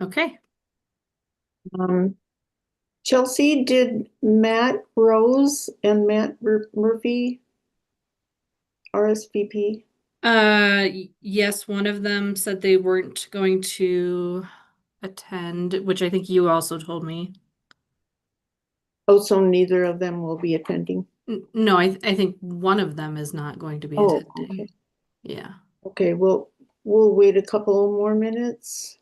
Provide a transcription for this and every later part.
Okay. Um, Chelsea, did Matt Rose and Matt Murphy RSVP? Yes, one of them said they weren't going to attend, which I think you also told me. Oh, so neither of them will be attending. No, I think one of them is not going to be Oh, okay. attending. Yeah. Okay, well, we'll wait a couple more minutes.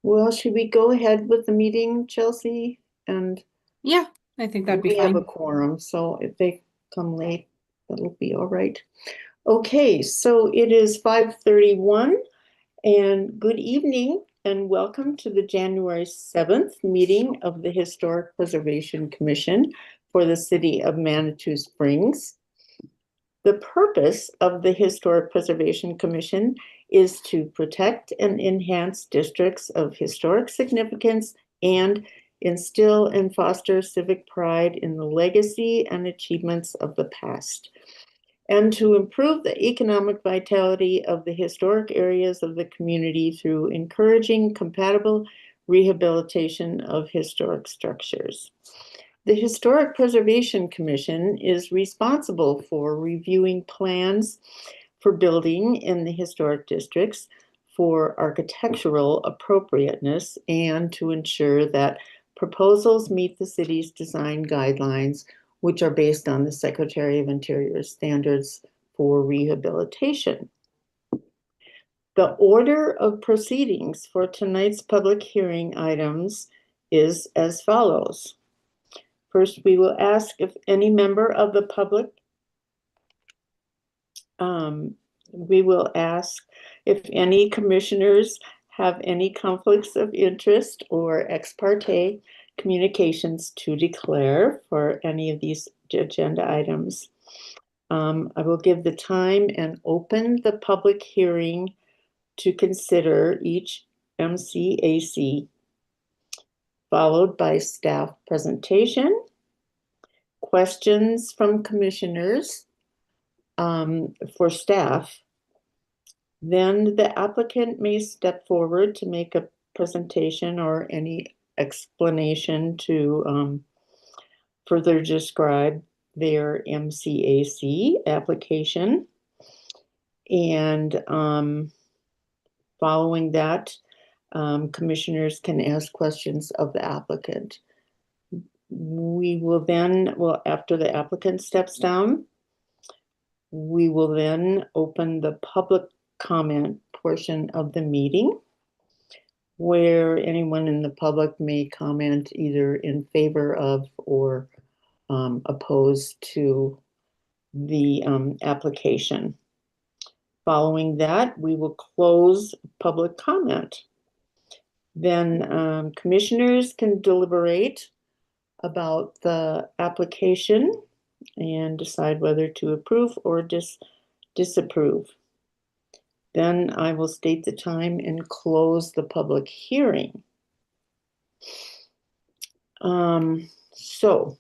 Well, should we go ahead with the meeting, Chelsea? And Yeah, I think that'd be we have a fine. quorum, so if they come late, that'll be all right. Okay, so it is 5:31 and good evening and welcome to the January 7th meeting of the Historic Preservation Commission for the City of Manitou Springs. The purpose of the Historic Preservation Commission is to protect and enhance districts of historic significance and instill and foster civic pride in the legacy and achievements of the past, and to improve the economic vitality of the historic areas of the community through encouraging compatible rehabilitation of historic structures. The Historic Preservation Commission is responsible for reviewing plans for building in the historic districts for architectural appropriateness and to ensure that proposals meet the city's design guidelines, which are based on the Secretary of Interior's standards for rehabilitation. The order of proceedings for tonight's public hearing items is as follows. First, we will ask if any member of the public, um, we will ask if any commissioners have any conflicts of interest or ex parte communications to declare for any of these agenda items. I will give the time and open the public hearing to consider each MCAC, followed by staff presentation, questions from commissioners for staff. Then the applicant may step forward to make a presentation or any explanation to further describe their MCAC application. And following that, commissioners can ask questions of the applicant. We will then, well, after the applicant steps down, we will then open the public comment portion of the meeting where anyone in the public may comment either in favor of or opposed to the application. Following that, we will close public comment. Then commissioners can deliberate about the application and decide whether to approve or disapprove. Then I will state the time and close the public hearing. So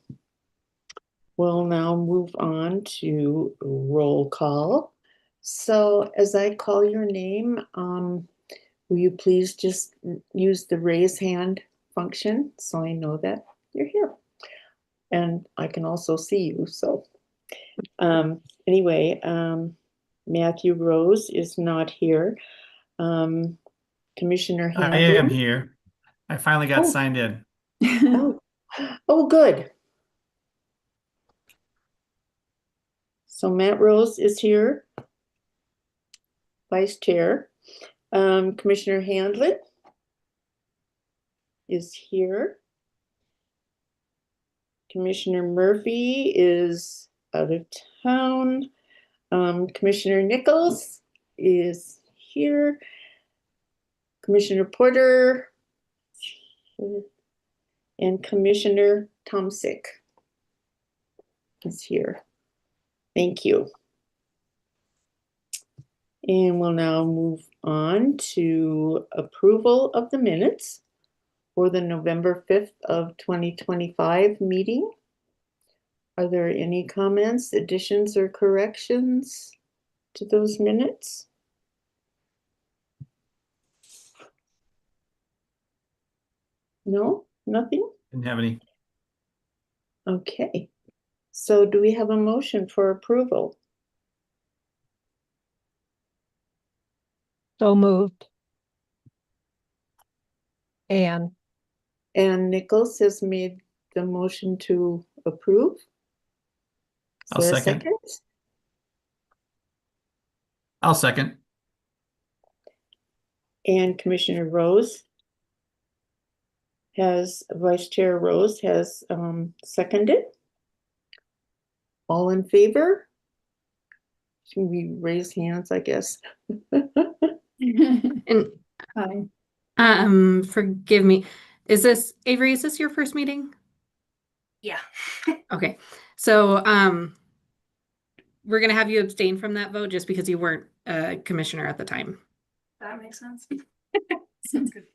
we'll now move on to roll call. So as I call your name, will you please just use the raise hand function so I know that? and I can also see you, so. Anyway, Matthew Rose is not here. Commissioner I am Hamblin. here. I finally got Oh. signed in. Oh, oh, good. So Matt Rose is here, Vice Chair. Commissioner Handlin is here. Commissioner Murphy is out of town. Commissioner Nichols is here. Commissioner Porter and Commissioner Tomsick is here. Thank you. And we'll now move on to approval of the minutes for the November 5th of 2025 meeting. Are there any comments, additions, or corrections to those minutes? No, nothing? Didn't have any. Okay. So do we have a motion for approval? So moved. And Nichols has made the motion to approve. Is I'll there a second. second? I'll second. And Commissioner Rose Vice Chair Rose has seconded. All in favor? Should we raise hands, I guess? And forgive me, is this Avery, is this your first meeting? Yeah. Okay, so we're gonna have you abstain from that vote just because you weren't a commissioner at the time. That makes sense. Sounds good.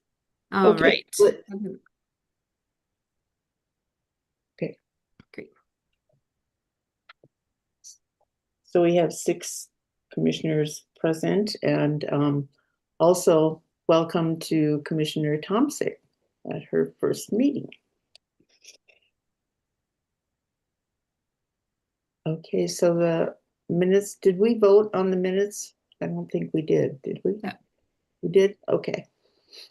All Okay, right. good. Okay. Great. So we have 6 commissioners present, and also welcome to Commissioner Tomsick at her first meeting. Okay, so the minutes, did we vote on the minutes? I don't think we did we? No. We did? Okay.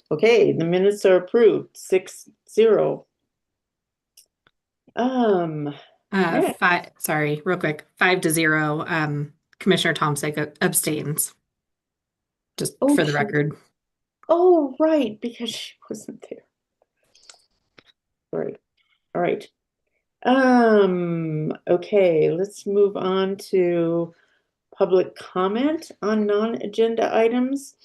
Okay, the minutes are approved, 6-0. Yeah. Sorry, real quick, 5-0. Commissioner Tomsick abstains. Just for the Okay. record. Oh, right, because she wasn't there. All right. Okay, let's move on to public comment on non-agenda items.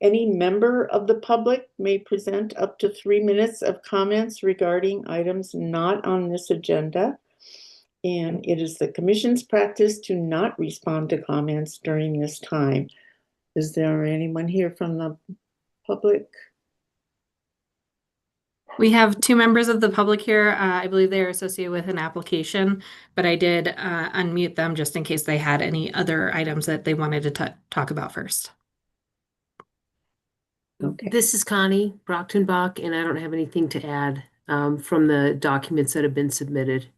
Any member of the public may present up to 3 minutes of comments regarding items not on this agenda. And it is the commission's practice to not respond to comments during this time. Is there anyone here from the public? We have 2 members of the public here. I believe they are associated with an application, but I did unmute them just in case they had any other items that they wanted to talk about first. Okay. This is Connie Brochtenbach, and I don't have anything to add from the documents that have been submitted.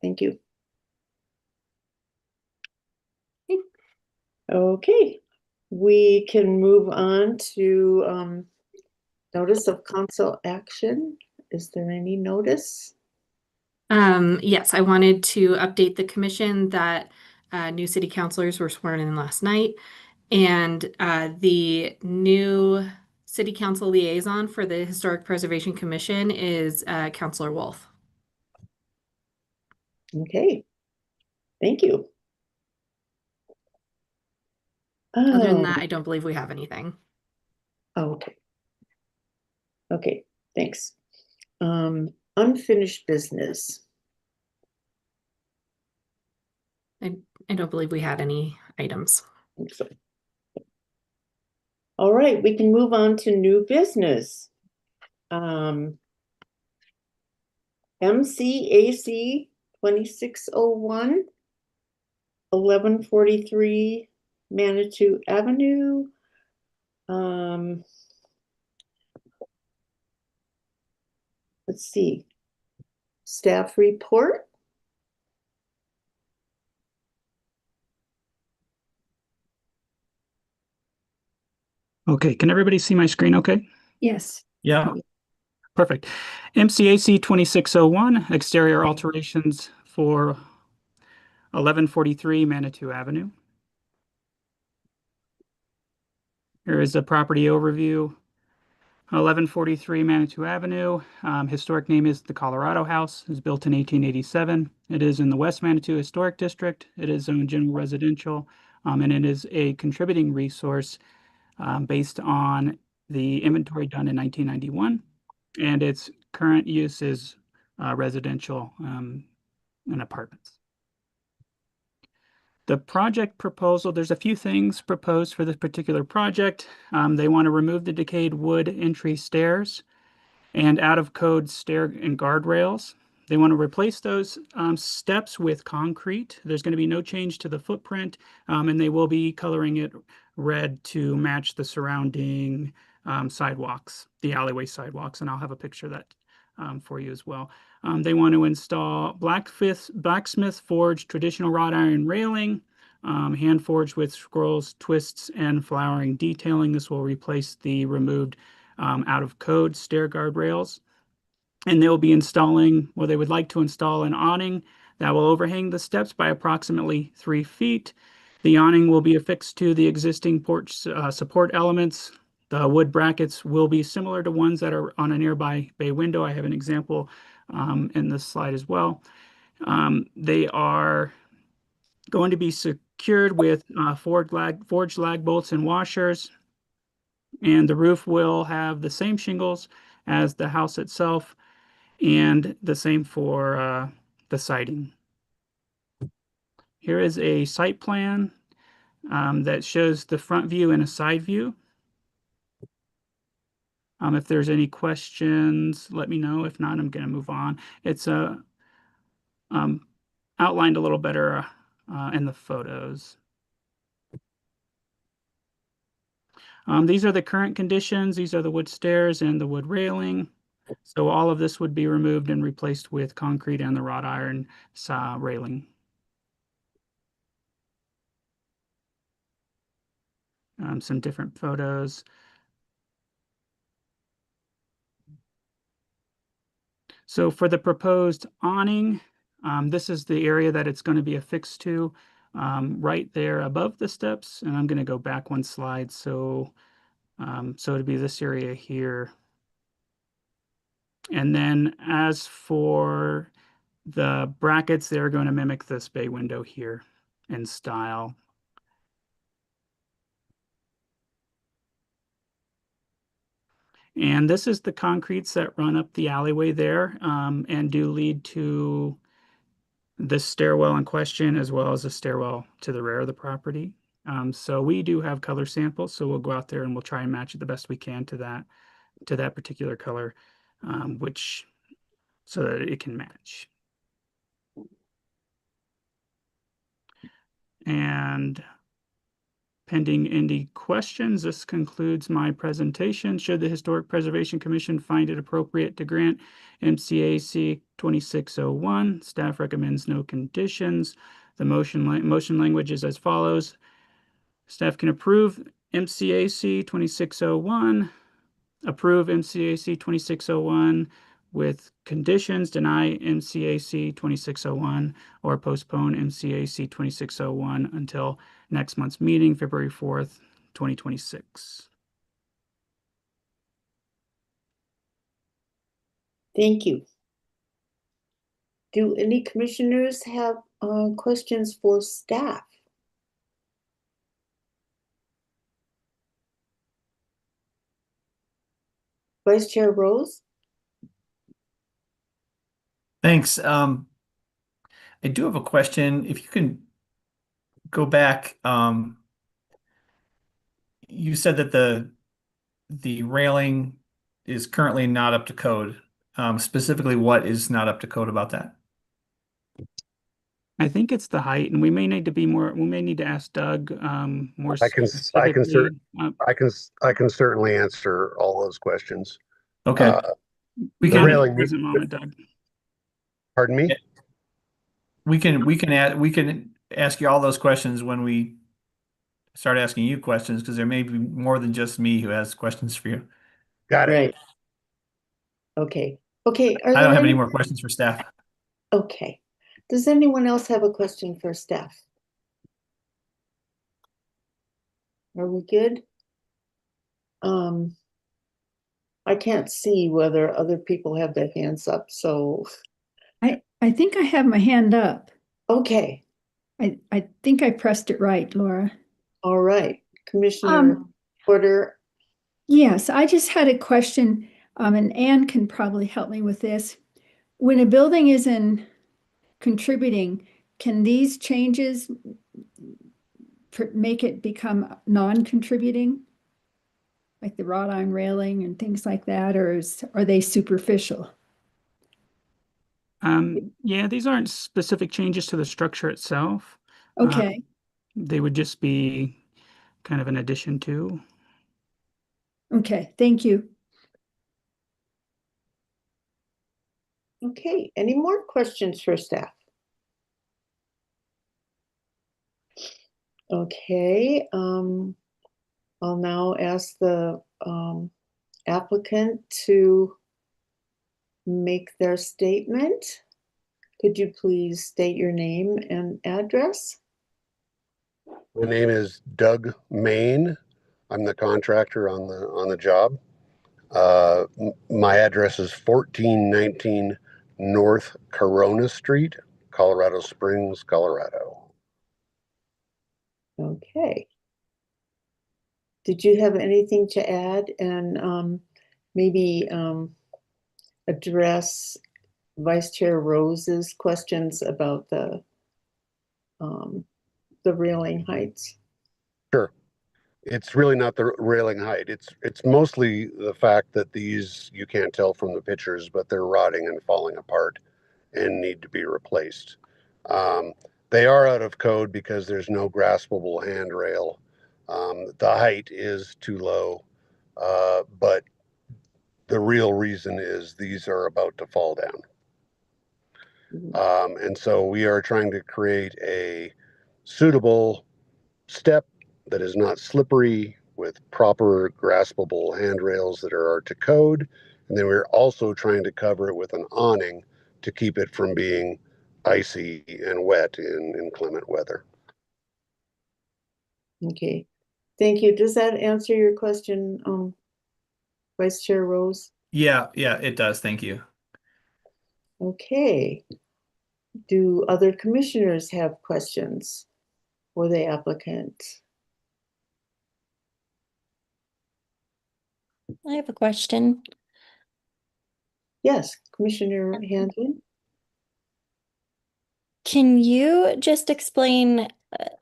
Thank you. Okay, we can move on to notice of council action. Is there any notice? Yes, I wanted to update the commission that new city councilors were sworn in last night, and the new city council liaison for the Historic Preservation Commission is Councilor Wolf. Okay, thank you. Other than that, I don't believe we have anything. Okay. Okay, thanks. Unfinished business. I don't believe we had any items. So. All right, we can move on to new business. MCAC 2601, 1143 Manitou Avenue. let's see. Staff report. Okay, can everybody see my screen okay? Yes. Yeah. Perfect. MCAC 2601, exterior alterations for 1143 Manitou Avenue. Here is a property overview. 1143 Manitou Avenue. Historic name is the Colorado House. It was built in 1887. It is in the West Manitou Historic District. It is zoned general residential, and it is a contributing resource based on the inventory done in 1991. And its current use is residential and apartments. The project proposal, there's a few things proposed for this particular project. They want to remove the decayed wood entry stairs and out of code stair and guardrails. They want to replace those steps with concrete. There's going to be no change to the footprint, and they will be coloring it red to match the surrounding sidewalks, the alleyway sidewalks, and I'll have a picture of that for you as well. They want to install blacksmith forged traditional wrought iron railing, hand forged with scrolls, twists, and flowering detailing. This will replace the removed out of code stair guardrails. And they'll be installing, well, they would like to install an awning that will overhang the steps by approximately 3 feet. The awning will be affixed to the existing porch support elements. The wood brackets will be similar to ones that are on a nearby bay window. I have an example in this slide as well. They are going to be secured with forged lag bolts and washers. And the roof will have the same shingles as the house itself and the same for the siding. Here is a site plan that shows the front view and a side view. If there's any questions, let me know. If not, I'm going to move on. It's outlined a little better in the photos. These are the current conditions. These are the wood stairs and the wood railing. So all of this would be removed and replaced with concrete and the wrought iron railing. Some different photos. So for the proposed awning, this is the area that it's going to be affixed to right there above the steps. And I'm going to go back one slide. So it'd be this area here. And then as for the brackets, they're going to mimic this bay window here in style. And this is the concretes that run up the alleyway there and do lead to this stairwell in question, as well as a stairwell to the rear of the property. So we do have color samples, so we'll go out there and we'll try and match it the best we can to that particular color, so that it can match. And pending any questions, this concludes my presentation. Should the Historic Preservation Commission find it appropriate to grant MCAC 2601, staff recommends no conditions. The motion language is as follows. Staff can approve MCAC 2601, approve MCAC 2601 with conditions, deny MCAC 2601, or postpone MCAC 2601 until next month's meeting, February 4th, 2026. Thank you. Do any commissioners have questions for staff? Vice Chair Rose? Thanks. I do have a question. If you can go back, you said that the railing is currently not up to code. Specifically, what is not up to code about that? I think it's the height, and we may need to ask Doug more I can specifically. certainly answer all those questions. Okay. We Not can, at the railing, present moment, Doug. pardon me? Yeah. we can ask you all those questions when we start asking you questions, because there may be more than just me who has questions for you. Got it. Right. Okay. Okay. Are I don't there have any any? more questions for staff. Okay. Does anyone else have a question for staff? Are we good? I can't see whether other people have their hands up, so, I think I have my hand up. okay, I think I pressed it right, Laura. all right. Commissioner Porter, Yes, I just had a question, and Anne can probably help me with this. When a building is in contributing, can these changes make it become non-contributing? Like the wrought iron railing and things like that, or are they superficial? Yeah, these aren't specific changes to the structure itself. Okay, They would just be kind of an addition to. okay, thank you. okay, any more questions for staff? Okay, I'll now ask the applicant to make their statement. Could you please state your name and address? My name is Doug Main. I'm the contractor on the job. My address is 1419 North Corona Street, Colorado Springs, Colorado. Okay. Did you have anything to add and maybe address Vice Chair Rose's questions about the railing heights? Sure. It's really not the railing height. It's mostly the fact that these, you can't tell from the pictures, but they're rotting and falling apart and need to be replaced. Um, they are out of code because there's no graspable handrail. The height is too low, but the real reason is these are about to fall down. And so we are trying to create a suitable step that is not slippery with proper graspable handrails that are to code. And then we're also trying to cover it with an awning to keep it from being icy and wet in inclement weather. Okay, thank you. Does that answer your question, Vice Chair Rose? Yeah, it does. Thank you. Okay. Do other commissioners have questions for the applicant? I have a question. Yes, Commissioner Hanson? Can you just explain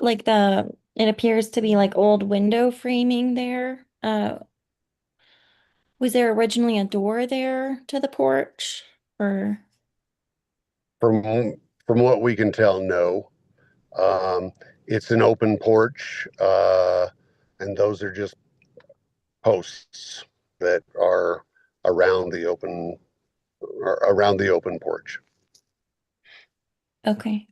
like it appears to be like old window framing there? Was there originally a door there to the porch or From what we can tell, no. It's an open porch, and those are just posts that are around the open porch. okay.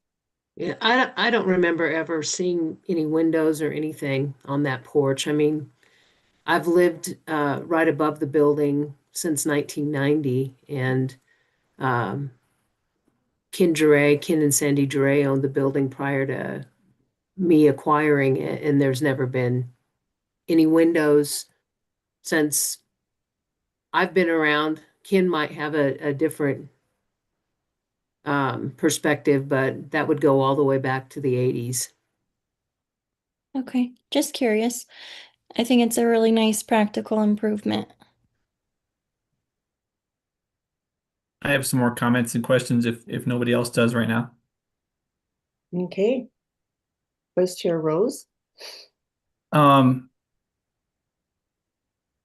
Yeah, I don't remember ever seeing any windows or anything on that porch. I mean, I've lived right above the building since 1990, and um, Ken and Sandy Duray owned the building prior to me acquiring it, and there's never been any windows since I've been around. Ken might have a different perspective, but that would go all the way back to the 80s. Okay. Just curious. I think it's a really nice practical improvement. I have some more comments and questions if nobody else does right now. Okay. Vice Chair Rose? Um,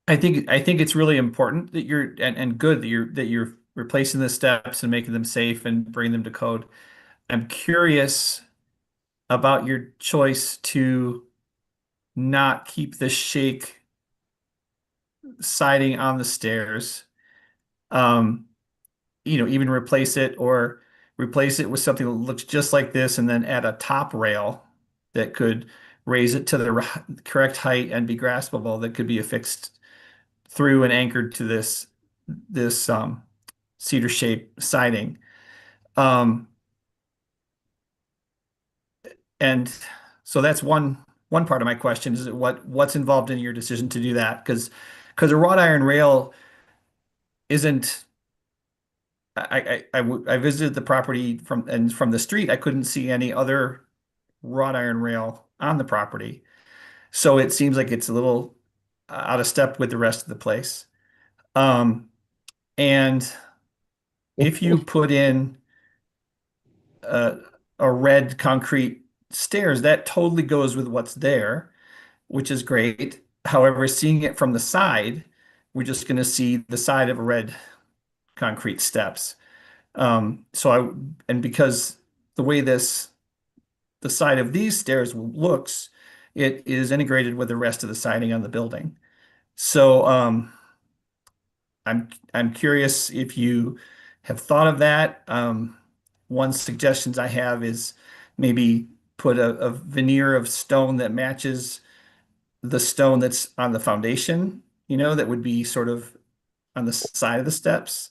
I think it's really important that you're and good that you're replacing the steps and making them safe and bringing them to code. I'm curious about your choice to not keep the shake siding on the stairs. Um, even replace it with something that looks just like this and then add a top rail that could raise it to the correct height and be graspable that could be affixed through and anchored to this cedar shaped siding. Um, and so that's one part of my question is what's involved in your decision to do that? Because a wrought iron rail isn't I visited the property from the street. I couldn't see any other wrought iron rail on the property. So it seems like it's a little out of step with the rest of the place. Um, and if you put in a, a red concrete stairs, that totally goes with what's there, which is great. However, seeing it from the side, we're just going to see the side of a red concrete steps. And because the way the side of these stairs looks, it is integrated with the rest of the siding on the building. So I'm curious if you have thought of that. One suggestions I have is maybe put a veneer of stone that matches the stone that's on the foundation, that would be sort of on the side of the steps,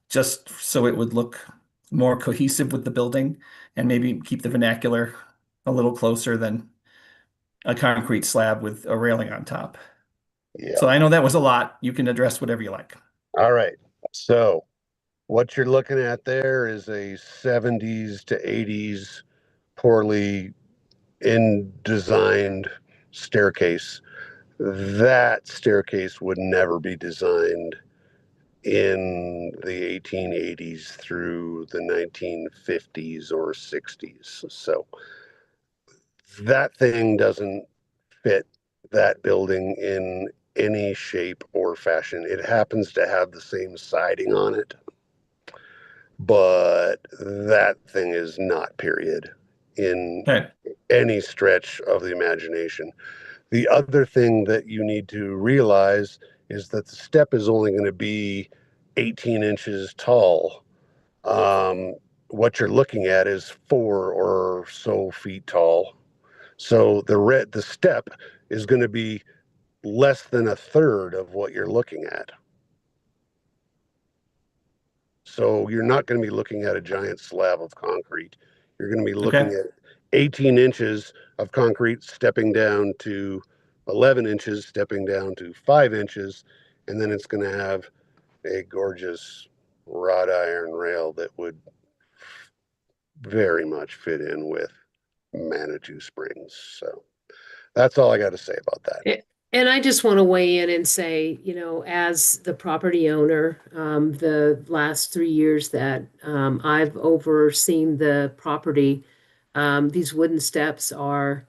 just so it would look more cohesive with the building and maybe keep the vernacular a little closer than a concrete slab with a railing on top. Yeah. So I know that was a lot. You can address whatever you like. All right. So what you're looking at there is a 70s to 80s poorly in designed staircase. That staircase would never be designed in the 1880s through the 1950s or 60s. So that thing doesn't fit that building in any shape or fashion. It happens to have the same siding on it, but that thing is not period in Okay. any stretch of the imagination. The other thing that you need to realize is that the step is only going to be 18 inches tall. What you're looking at is 4 or so feet tall. So the step is going to be less than a third of what you're looking at. So you're not going to be looking at a giant slab of concrete. You're going to be looking Okay. at 18 inches of concrete stepping down to 11 inches, stepping down to 5 inches, and then it's going to have a gorgeous wrought iron rail that would very much fit in with Manitou Springs. So that's all I got to say about that. And I just want to weigh in and say, as the property owner, the last 3 years that I've overseen the property, these wooden steps are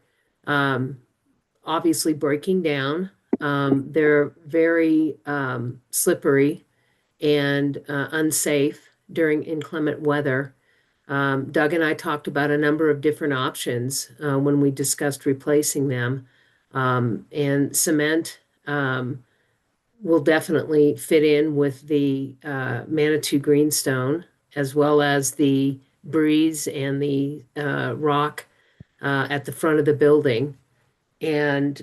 obviously breaking down. They're very slippery and unsafe during inclement weather. Doug and I talked about a number of different options when we discussed replacing them. And cement will definitely fit in with the Manitou greenstone, as well as the breeze and the rock at the front of the building. And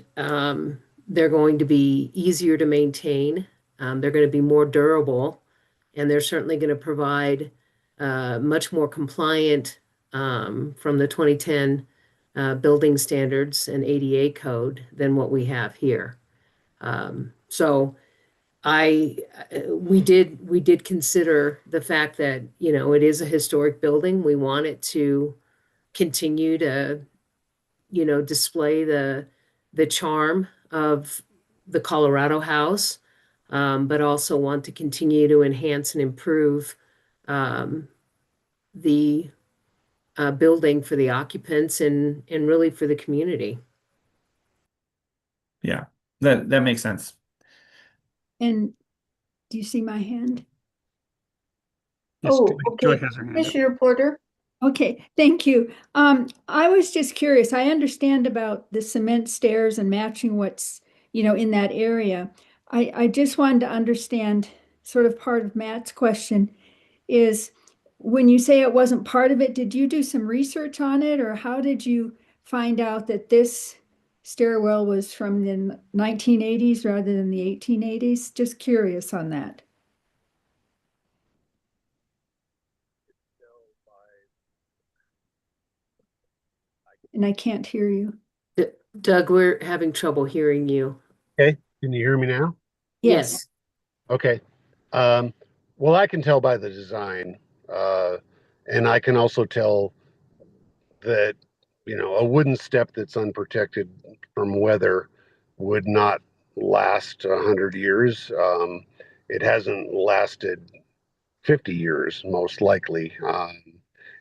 they're going to be easier to maintain. They're going to be more durable, and they're certainly going to provide much more compliant from the 2010 building standards and ADA code than what we have here. So we did consider the fact that, it is a historic building. We want it to continue to, display the charm of the Colorado House, but also want to continue to enhance and improve the building for the occupants and really for the community. Yeah, that makes sense. And do you see my hand? Yes, Oh, Joy okay. has her hand up. Commissioner Porter? Okay, thank you. I was just curious. I understand about the cement stairs and matching what's, in that area. I just wanted to understand sort of part of Matt's question, is when you say it wasn't part of it, did you do some research on it, or how did you find out that this stairwell was from the 1980s rather than the 1880s? Just curious on that. And I can't hear you. Doug, we're having trouble hearing you. Okay, can you hear me now? Yes. Okay. Um, well, I can tell by the design, and I can also tell that, a wooden step that's unprotected from weather would not last 100 years. It hasn't lasted 50 years, most likely.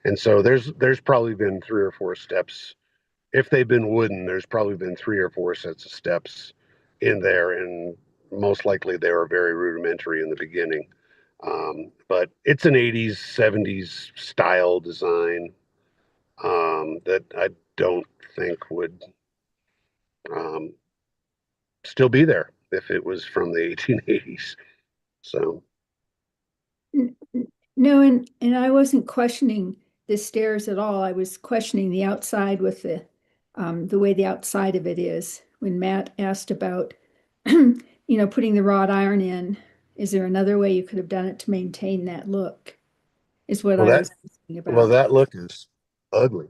And so there's probably been 3 or 4 steps. If they've been wooden, there's probably been 3 or 4 sets of steps in there, and most likely they were very rudimentary in the beginning. But it's an 80s, 70s style design that I don't think would um, still be there if it was from the 1880s. So, No, and I wasn't questioning the stairs at all. I was questioning the outside with the way the outside of it is. When Matt asked about, putting the wrought iron in, is there another way you could have done it to maintain that look? Is what well, I that was thinking well, about. that look is ugly.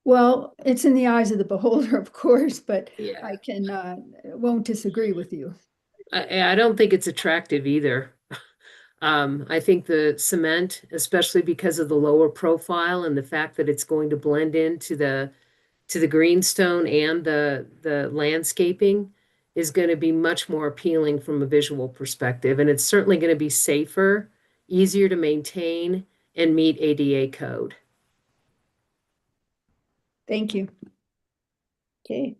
Well, it's in the eyes of the beholder, of course, but Yeah. I won't disagree with you. I don't think it's attractive either. I think the cement, especially because of the lower profile and the fact that it's going to blend into the greenstone and the landscaping, is going to be much more appealing from a visual perspective. And it's certainly going to be safer, easier to maintain, and meet ADA code. Thank you. Okay.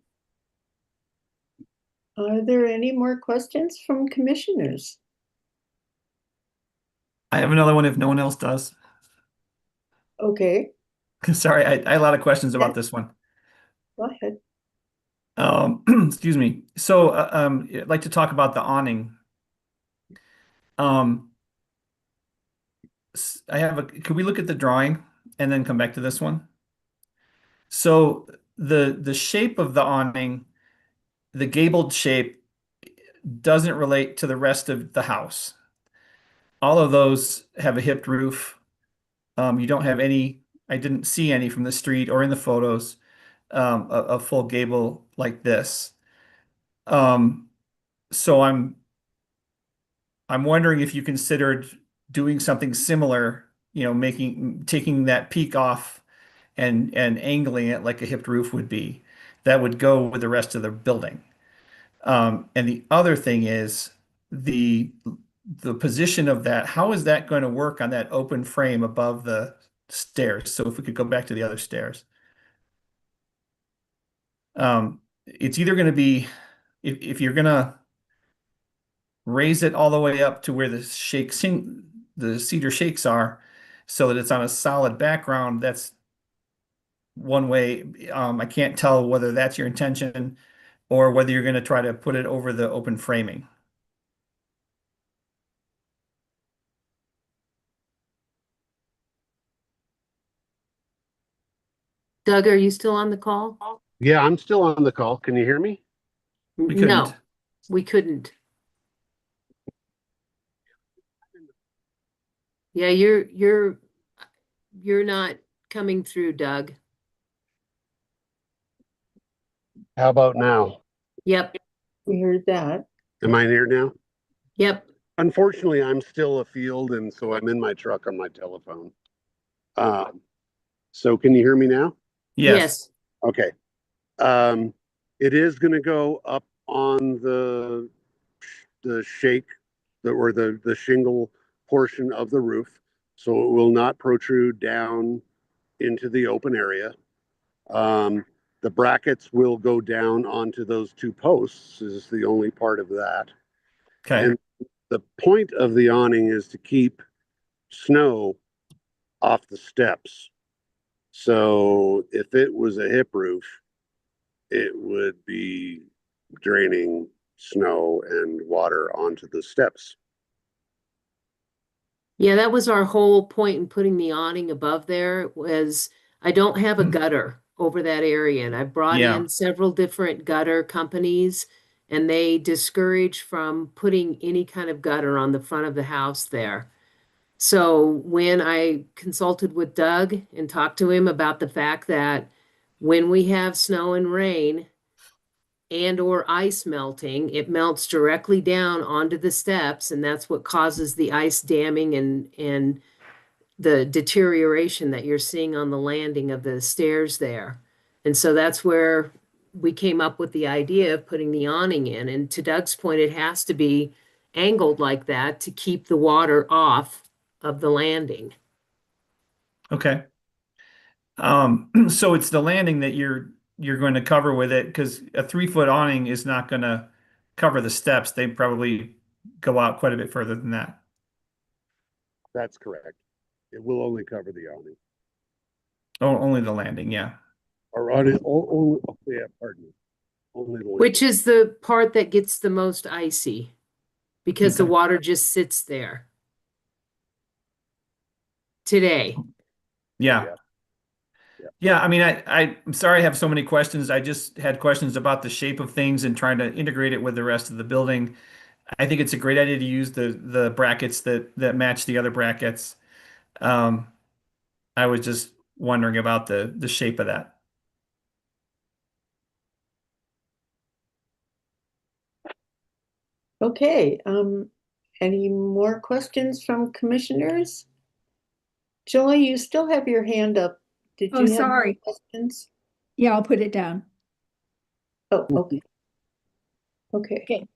Are there any more questions from commissioners? I have another one if no one else does. Okay, Sorry, I had a lot of questions about this one. go ahead. Excuse me. So, I'd like to talk about the awning. Um, could we look at the drawing and then come back to this one? So the shape of the awning, the gabled shape, doesn't relate to the rest of the house. All of those have a hipped roof. You don't have any, I didn't see any from the street or in the photos, a full gable like this. So I'm wondering if you considered doing something similar, taking that peak off and angling it like a hipped roof would be. That would go with the rest of the building. And the other thing is the the position of that. How is that going to work on that open frame above the stairs? So if we could go back to the other stairs. It's either going to be if you're going to raise it all the way up to where the cedar shakes are, so that it's on a solid background. That's one way. I can't tell whether that's your intention or whether you're going to try to put it over the open framing. Doug, are you still on the call? Yeah, I'm still on the call. Can you hear me? We No, couldn't. we couldn't. Yeah, you're not coming through, Doug. How about now? Yep, We heard that. Am I here now? yep. Unfortunately, I'm still afield, and so I'm in my truck on my telephone. So can you hear me now? Yes. Okay. It is going to go up on the shake or the shingle portion of the roof, so it will not protrude down into the open area. The brackets will go down onto those 2 posts, is the only part of that. Okay. And the point of the awning is to keep snow off the steps. So if it was a hip roof, it would be draining snow and water onto the steps. Yeah, that was our whole point in putting the awning above there was I don't have a gutter over that area. And I brought Yeah. in several different gutter companies and they discourage from putting any kind of gutter on the front of the house there. So when I consulted with Doug and talked to him about the fact that when we have snow and rain and or ice melting, it melts directly down onto the steps, and that's what causes the ice damming and the deterioration that you're seeing on the landing of the stairs there. And so that's where we came up with the idea of putting the awning in. And to Doug's point, it has to be angled like that to keep the water off of the landing. Okay. So it's the landing that you're going to cover with it because a 3-foot awning is not going to cover the steps. They probably go out quite a bit further than that. That's correct. It will only cover the awning. Oh, only the landing, yeah. Or on it, only, yeah, pardon me. Only the Which is the part that gets the most icy because the Okay. water just sits there today. Yeah. Yeah. Yeah, I mean, I'm sorry I have so many questions. I just had questions about the shape of things and trying to integrate it with the rest of the building. I think it's a great idea to use the brackets that match the other brackets. Um, I was just wondering about the shape of that. Okay, any more questions from commissioners? Joy, you still have your hand up. Did Oh, you have more sorry. questions? Yeah, I'll put it down. Oh, okay. Okay. Okay.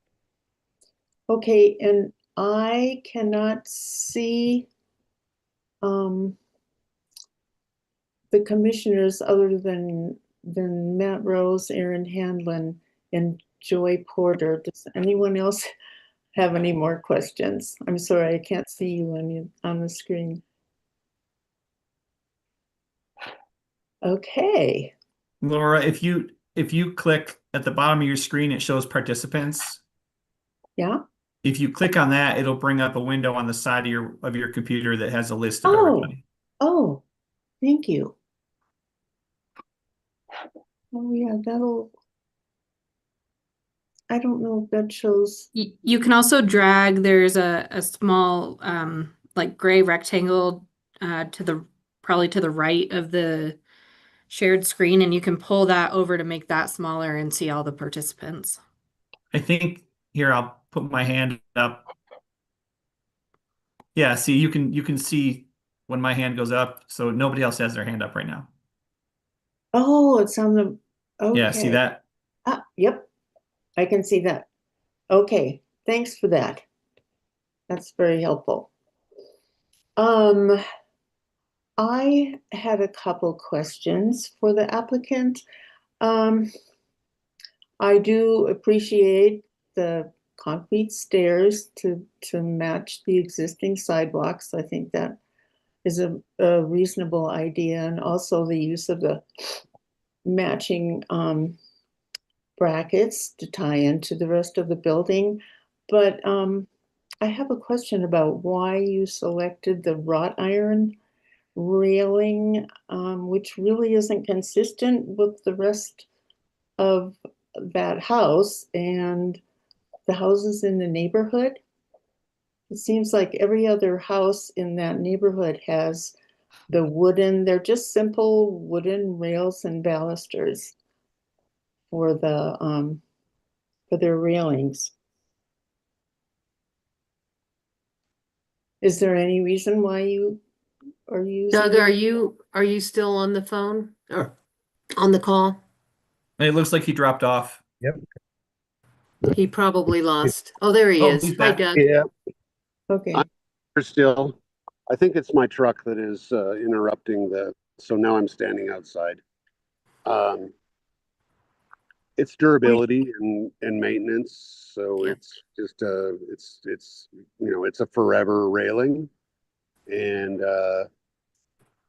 Okay, and I cannot see the commissioners other than Matt Rose, Aaron Handlin, and Joy Porter. Does anyone else have any more questions? I'm sorry, I can't see you on the screen. Okay. Laura, if you click at the bottom of your screen, it shows participants. Yeah. If you click on that, it'll bring up a window on the side of your computer that has a list of Oh, everybody. oh, thank you. Oh, yeah, I don't know if that shows. You can also drag, there's a small like gray rectangle probably to the right of the shared screen, and you can pull that over to make that smaller and see all the participants. I think here I'll put my hand up. Yeah, see you can see when my hand goes up, so nobody else has their hand up right now. Oh, it's on the, Yeah, see okay. that? Ah, yep, I can see that. Okay, thanks for that. That's very helpful. I had a couple questions for the applicant. I do appreciate the concrete stairs to match the existing sidewalks. I think that is a reasonable idea, and also the use of the matching brackets to tie into the rest of the building. But I have a question about why you selected the wrought iron railing, which really isn't consistent with the rest of that house and the houses in the neighborhood. It seems like every other house in that neighborhood has they're just simple wooden rails and balusters for for their railings. Is there any reason why you are using? Doug, are you still on the phone or on the call? It looks like he dropped off. Yep. He probably lost. Oh, there he Oh, is. he's Hi, back. Doug. Yeah, Okay. I'm here still. I think it's my truck that is interrupting so now I'm standing outside. It's durability and maintenance, so Yeah. it's just it's it's a forever railing, and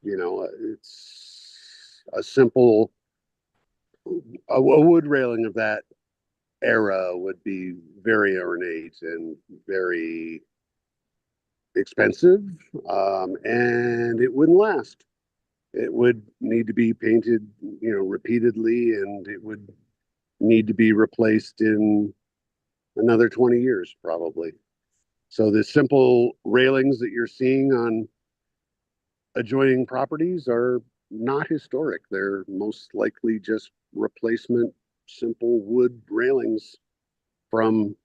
it's a simple a wood railing of that era would be very ornate and very expensive, and it wouldn't last. It would need to be painted, repeatedly, and it would need to be replaced in another 20 years, probably. So the simple railings that you're seeing on adjoining properties are not historic. They're most likely just replacement simple wood railings from,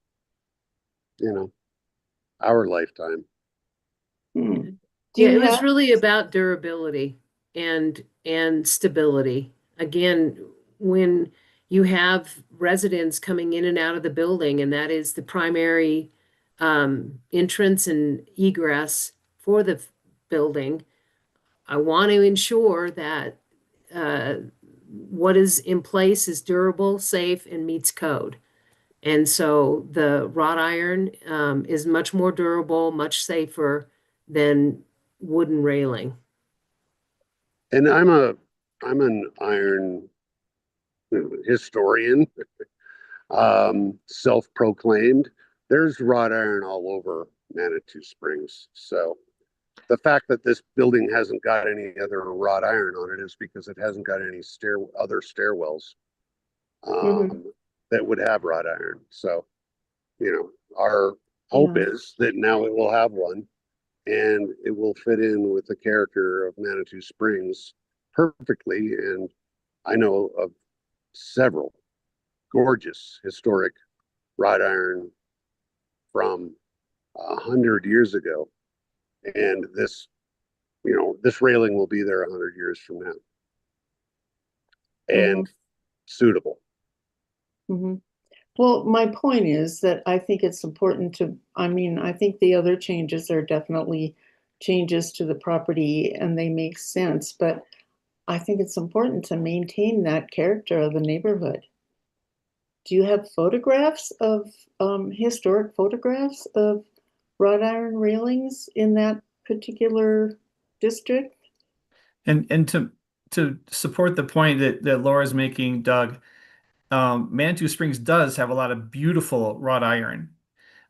our lifetime. Hmm. Do Yeah, you it was have, really about durability and stability. Again, when you have residents coming in and out of the building, and that is the primary entrance and egress for the building, I want to ensure that what is in place is durable, safe, and meets code. And so the wrought iron is much more durable, much safer than wooden railing. And I'm an iron historian, self-proclaimed. There's wrought iron all over Manitou Springs. So the fact that this building hasn't got any other wrought iron on it is because it hasn't got any other stairwells Mhm. that would have wrought iron. So, our hope Yeah. is that now it will have one, and it will fit in with the character of Manitou Springs perfectly. And I know of several gorgeous historic wrought iron from 100 years ago, and this railing will be there 100 years from now, and suitable. Mhm. Well, my point is that I think it's important I think the other changes are definitely changes to the property and they make sense, but I think it's important to maintain that character of the neighborhood. Do you have photographs of, historic photographs of wrought iron railings in that particular district? And to support the point that Laura's making, Doug, Manitou Springs does have a lot of beautiful wrought iron,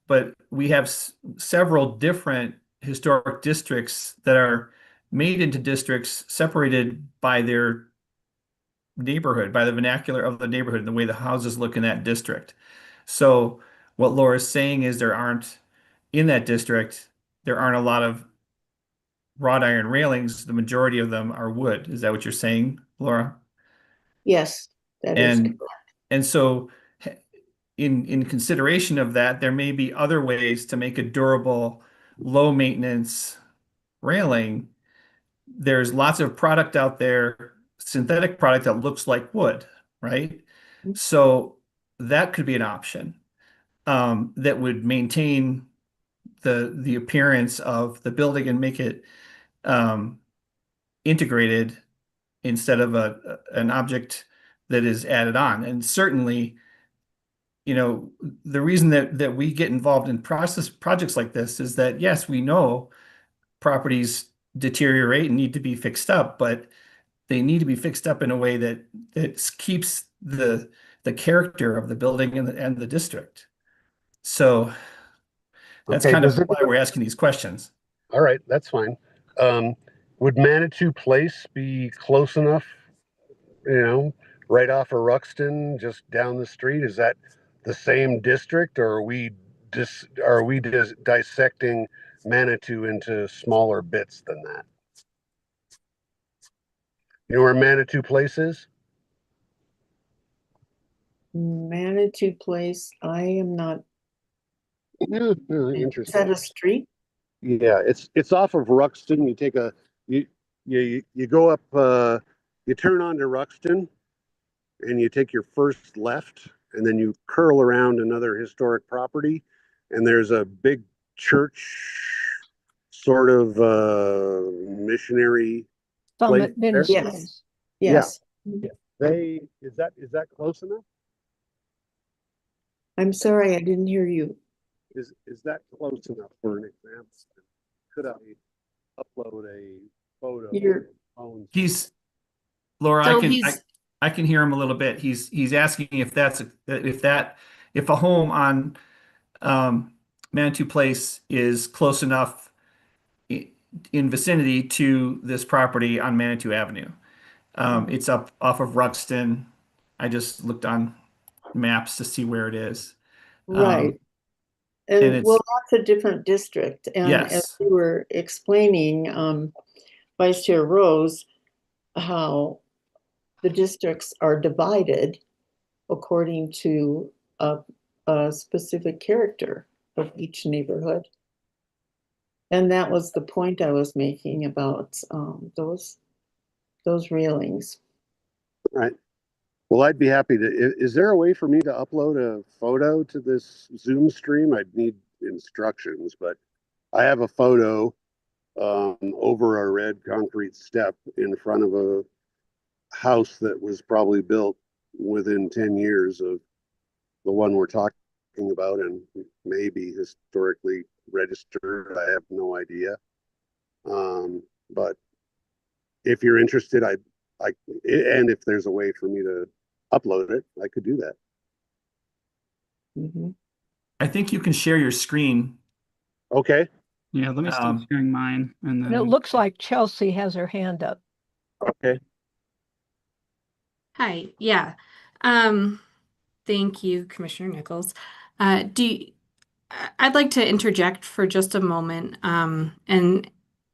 but we have several different historic districts that are made into districts separated by their neighborhood, by the vernacular of the neighborhood and the way the houses look in that district. So what Laura's saying is in that district, there aren't a lot of wrought iron railings. The majority of them are wood. Is that what you're saying, Laura? Yes, that is And correct. and so in consideration of that, there may be other ways to make a durable, low maintenance railing. There's lots of product out there, synthetic product that looks like wood, right? So that could be an option that would maintain the appearance of the building and make it um, integrated instead of an object that is added on. And certainly, the reason that we get involved in projects like this is that yes, we know properties deteriorate and need to be fixed up, but they need to be fixed up in a way that keeps the character of the building and the district. So that's Okay, kind of does it? why we're asking these questions. All right, that's fine. Um, would Manitou Place be close enough, right off of Ruxton, just down the street? Is that the same district, or are we dissecting Manitou into smaller bits than that? You know where Manitou Place is? Manitou Place, I am not, Yeah, yeah, is interesting. that a street? Yeah, it's off of Ruxton. You go up, you turn onto Ruxton, and you take your first left, and then you curl around another historic property, and there's a big church, sort of missionary place Summit there. Ministries. Yes, Yeah. Is that close enough? I'm sorry, I didn't hear you. Is that close enough for an example? Could I upload a photo? You're- on He's Laura, So he's I can hear him a little bit. He's asking if a home on Manitou Place is close enough in vicinity to this property on Manitou Avenue. It's up off of Ruxton. I just looked on maps to see where it is. Right. And And well, it's, that's a different district. And as yes, you were explaining, Vice Chair Rose, how the districts are divided according to a specific character of each neighborhood. And that was the point I was making about those railings. Right. Well, I'd be happy to. Is there a way for me to upload a photo to this Zoom stream? I'd need instructions, but I have a photo over a red concrete step in front of a house that was probably built within 10 years of the one we're talking about and maybe historically registered. I have no idea. But if you're interested, and if there's a way for me to upload it, I could do that. Mhm. I think you can share your screen. Okay. Yeah, let me start sharing mine and And it then looks like Chelsea has her hand up. Okay. Hi, yeah. Um, Thank you, Commissioner Nichols. Uh, do you- I'd like to interject for just a moment, and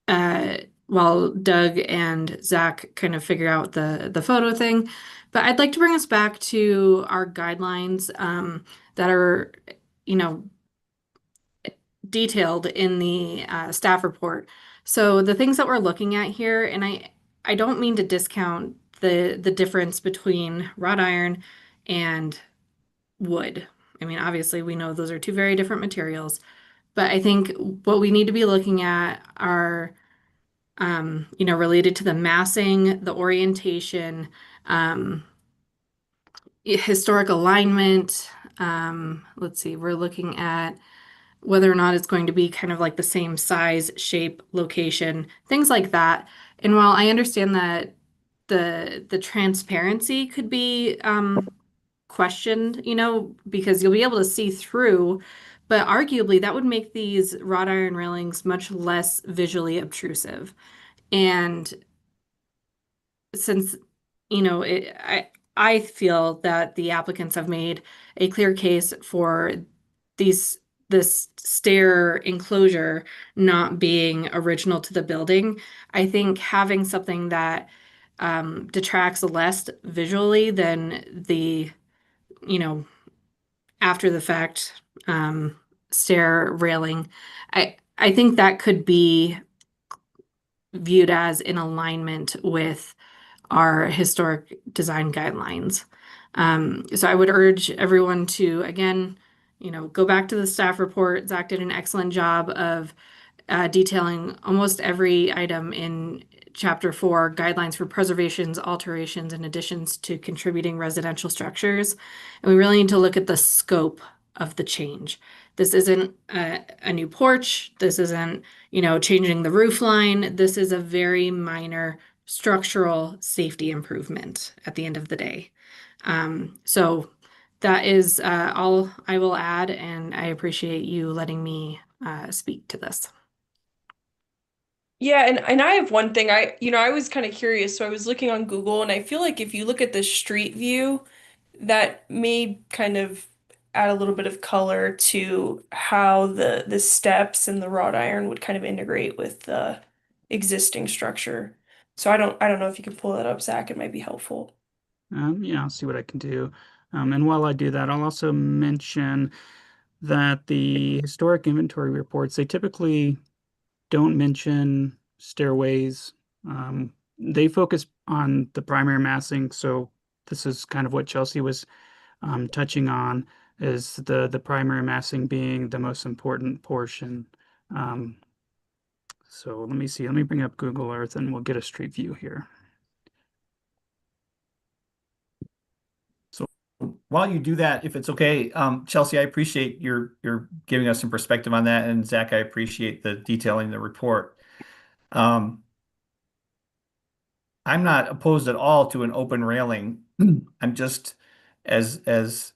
uh, while Doug and Zach kind of figure out the photo thing, but I'd like to bring us back to our guidelines that are, you know, detailed in the staff report. So the things that we're looking at here, and I don't mean to discount the difference between wrought iron and wood. I mean, obviously, we know those are two very different materials, but I think what we need to be looking at are, related to the massing, the orientation, um, historic alignment. Let's see, we're looking at whether or not it's going to be kind of like the same size, shape, location, things like that. And while I understand that the transparency could be questioned, because you'll be able to see through, but arguably that would make these wrought iron railings much less visually obtrusive. And since, I feel that the applicants have made a clear case for these this stair enclosure not being original to the building, I think having something that detracts less visually than the, you know, after the fact stair railing, I think that could be viewed as in alignment with our historic design guidelines. So I would urge everyone to, again, go back to the staff report. Zach did an excellent job of detailing almost every item in Chapter 4, guidelines for preservations, alterations, and additions to contributing residential structures. And we really need to look at the scope of the change. This isn't a new porch. This isn't, changing the roof line. This is a very minor structural safety improvement at the end of the day. So that is all I will add, and I appreciate you letting me speak to this. Yeah, and I have one thing. I was kind of curious, so I was looking on Google, and I feel like if you look at the street view, that may kind of add a little bit of color to how the steps and the wrought iron would kind of integrate with the existing structure. So I don't know if you can pull that up, Zach. It might be helpful. yeah, I'll see what I can do. And while I do that, I'll also mention that the historic inventory reports, they typically don't mention stairways. They focus on the primary massing. So this is kind of what Chelsea was touching on, is the primary massing being the most important portion. So let me see. Let me bring up Google Earth and we'll get a street view here. So while you do that, if it's okay, Chelsea, I appreciate your giving us some perspective on that, and Zach, I appreciate the detailing the report. I'm not opposed at all to an open railing. I'm just, as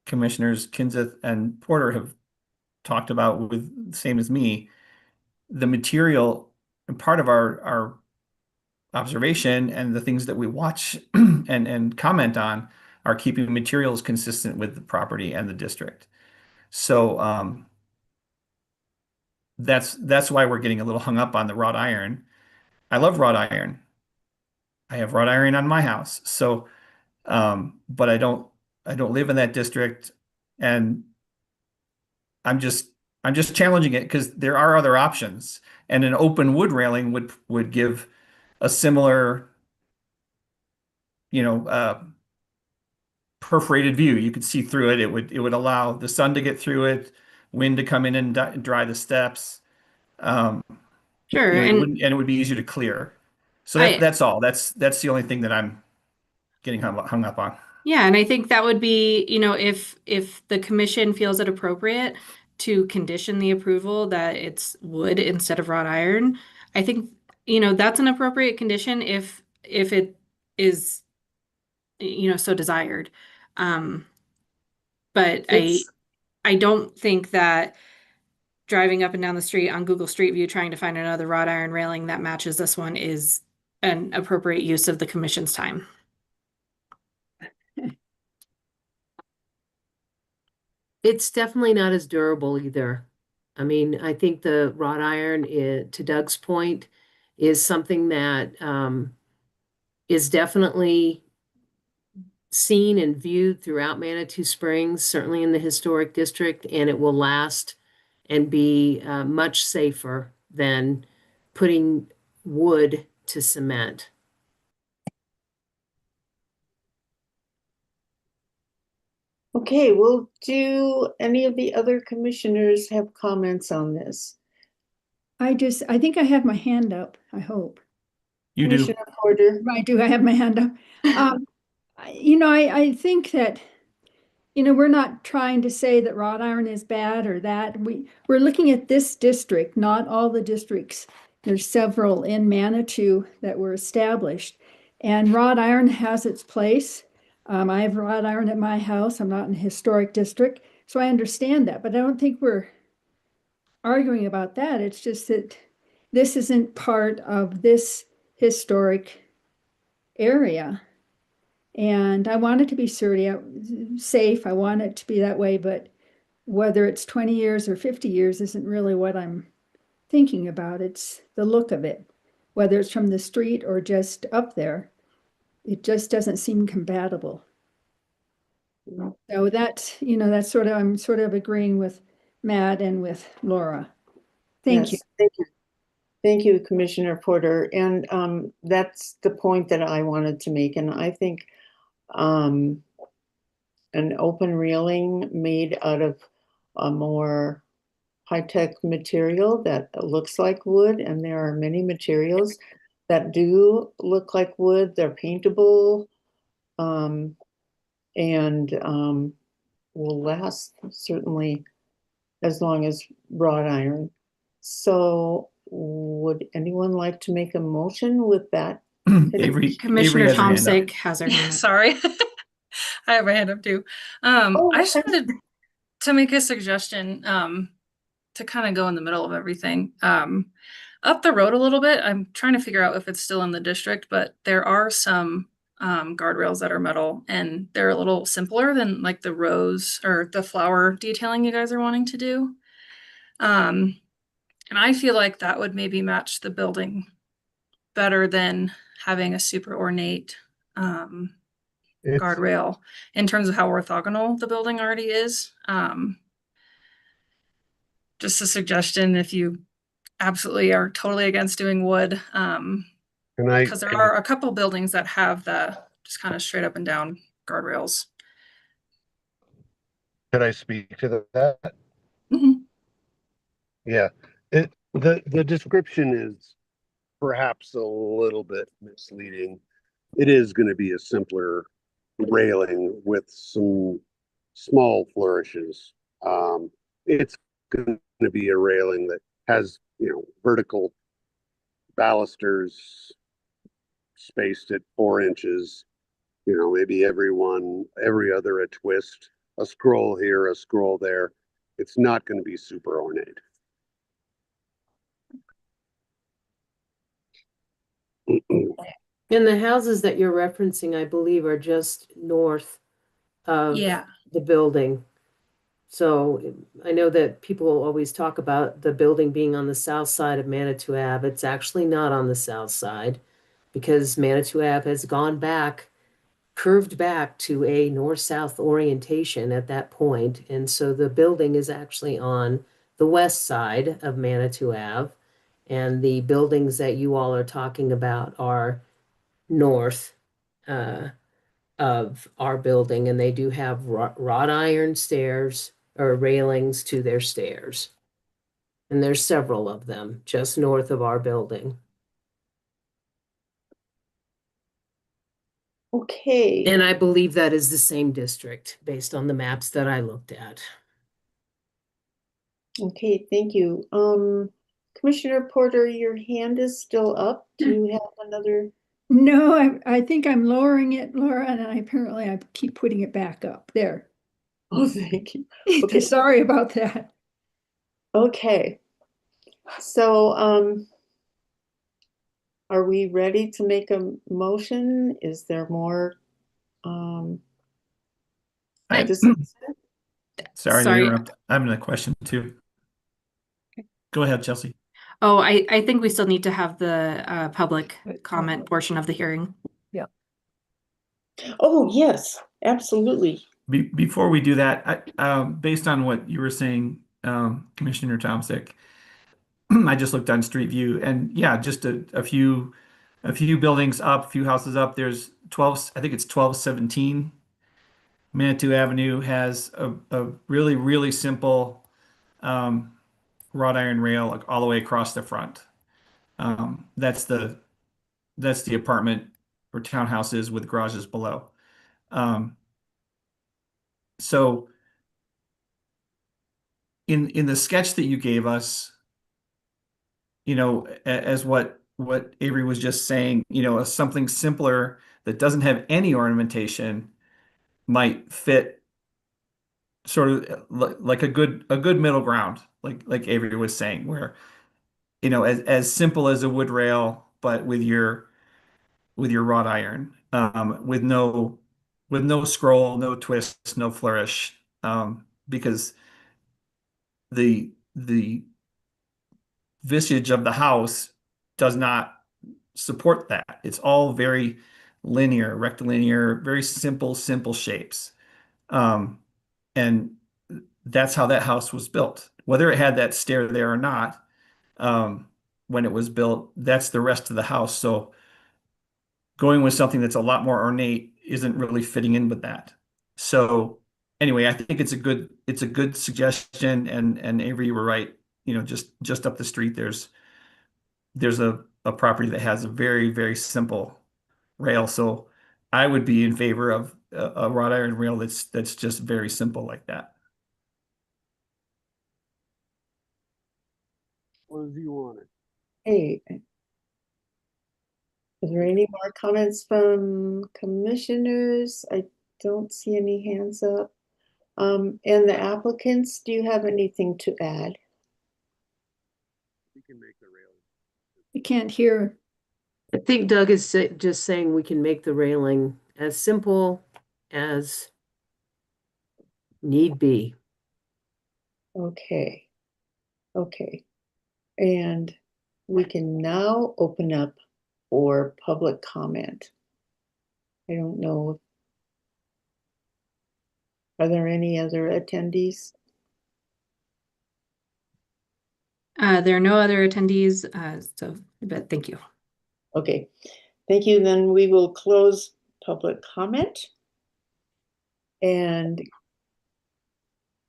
Commissioners Kinseth and Porter have talked about with same as me, the material part of our observation and the things that we watch and comment on are keeping materials consistent with the property and the district. So that's why we're getting a little hung up on the wrought iron. I love wrought iron. I have wrought iron on my house. So but I don't live in that district, and I'm just challenging it because there are other options, and an open wood railing would give a similar, perforated view. You could see through it. It would allow the sun to get through it, wind to come in and dry the steps. Um, Sure. it would be easier to clear. So I, that's all. That's the only thing that I'm getting hung up on. yeah, and I think that would be, if the commission feels it appropriate to condition the approval that it's wood instead of wrought iron, I think, that's an appropriate condition if it is, so desired. Um, but It's I don't think that driving up and down the street on Google Street View trying to find another wrought iron railing that matches this one is an appropriate use of the commission's time. it's definitely not as durable either. I mean, I think the wrought iron, to Doug's point, is something that is definitely seen and viewed throughout Manitou Springs, certainly in the historic district, and it will last and be much safer than putting wood to cement. Okay, well, do any of the other commissioners have comments on this? I think I have my hand up, I hope. You do. Commissioner Porter? I do, I have my hand up. I think that, we're not trying to say that wrought iron is bad or that. We're looking at this district, not all the districts. There's several in Manitou that were established. And wrought iron has its place. I have wrought iron at my house. I'm not in a historic district, so I understand that. But I don't think we're arguing about that. It's just that this isn't part of this historic area. And I want it to be safe. I want it to be that way, but whether it's 20 years or 50 years isn't really what I'm thinking about. It's the look of it, whether it's from the street or just up there. It just doesn't seem compatible. So that's I'm sort of agreeing with Matt and with Laura. Thank you. Yes, thank you. Thank you, Commissioner Porter. And that's the point that I wanted to make. And I think an open railing made out of a more high-tech material that looks like wood, and there are many materials that do look like wood. They're paintable, and will last certainly as long as wrought iron. So would anyone like to make a motion with that? Avery Commissioner has her hand up. Tomsick has her hand up. Sorry. I have my hand up too. Oh, I just okay. wanted to make a suggestion to kind of go in the middle of everything. Up the road a little bit, I'm trying to figure out if it's still in the district, but there are some guardrails that are metal, and they're a little simpler than like the rose or the flower detailing you guys are wanting to do. And I feel like that would maybe match the building better than having a super ornate guardrail in terms of how orthogonal the building already is. Just a suggestion if you absolutely are totally against doing wood, because there are a couple buildings that have the just kind of straight up and down guardrails. Could I speak to that? Mhm. Yeah, the description is perhaps a little bit misleading. It is going to be a simpler railing with some small flourishes. It's going to be a railing that has, vertical balusters spaced at 4 inches, maybe every other a twist, a scroll here, a scroll there. It's not going to be super ornate. And the houses that you're referencing, I believe, are just north of Yeah. the building. So I know that people always talk about the building being on the south side of Manitou Ave. It's actually not on the south side because Manitou Ave has gone back, curved back to a north-south orientation at that point. And so the building is actually on the west side of Manitou Ave. And the buildings that you all are talking about are north of our building, and they do have wrought iron stairs or railings to their stairs. And there's several of them just north of our building. Okay. And I believe that is the same district based on the maps that I looked at. Okay, thank you. Commissioner Porter, your hand is still up. Do you have another? No, I think I'm lowering it, Laura, and I keep putting it back up. There. Oh, thank you. Okay. Sorry about that. Okay. So, are we ready to make a motion? Is there more, I- discussion? Sorry to Sorry. interrupt. I have another question too. Go ahead, Chelsea. Oh, I think we still need to have the public comment Public. portion of the hearing. Oh, yes, absolutely. Before we do that, based on what you were saying, Commissioner Tomsick, I just looked on Street View, and yeah, just a few buildings up, a few houses up. There's 12. I think it's 1217. Manitou Avenue has a really really simple wrought iron rail like, all the way across the front. That's the apartment or townhouses with garages below. Um, so in the sketch that you gave us, as what Avery was just saying, something simpler that doesn't have any ornamentation might fit sort of like a good middle ground, like Avery was saying, where as simple as a wood rail, but with your wrought iron, with no scroll, no twist, no flourish, because the visage of the house does not support that. It's all very linear, rectilinear, very simple shapes. Um, and that's how that house was built. Whether it had that stair there or not, when it was built, that's the rest of the house. So going with something that's a lot more ornate isn't really fitting in with that. So anyway, I think it's a good suggestion, and Avery, you were right. Just up the street, there's a property that has a very, very simple rail. So I would be in favor of a wrought iron rail that's just very simple like that. What does he want? Hey, is there any more comments from commissioners? I don't see any hands up. And the applicants, do you have anything to add? We can make the rail. I can't hear. I think Doug is just saying we can make the railing as simple as need be. Okay. Okay. And we can now open up for public comment. I don't know. Are there any other attendees? There are no other attendees, but thank you. Okay, thank you. Then we will close public comment. And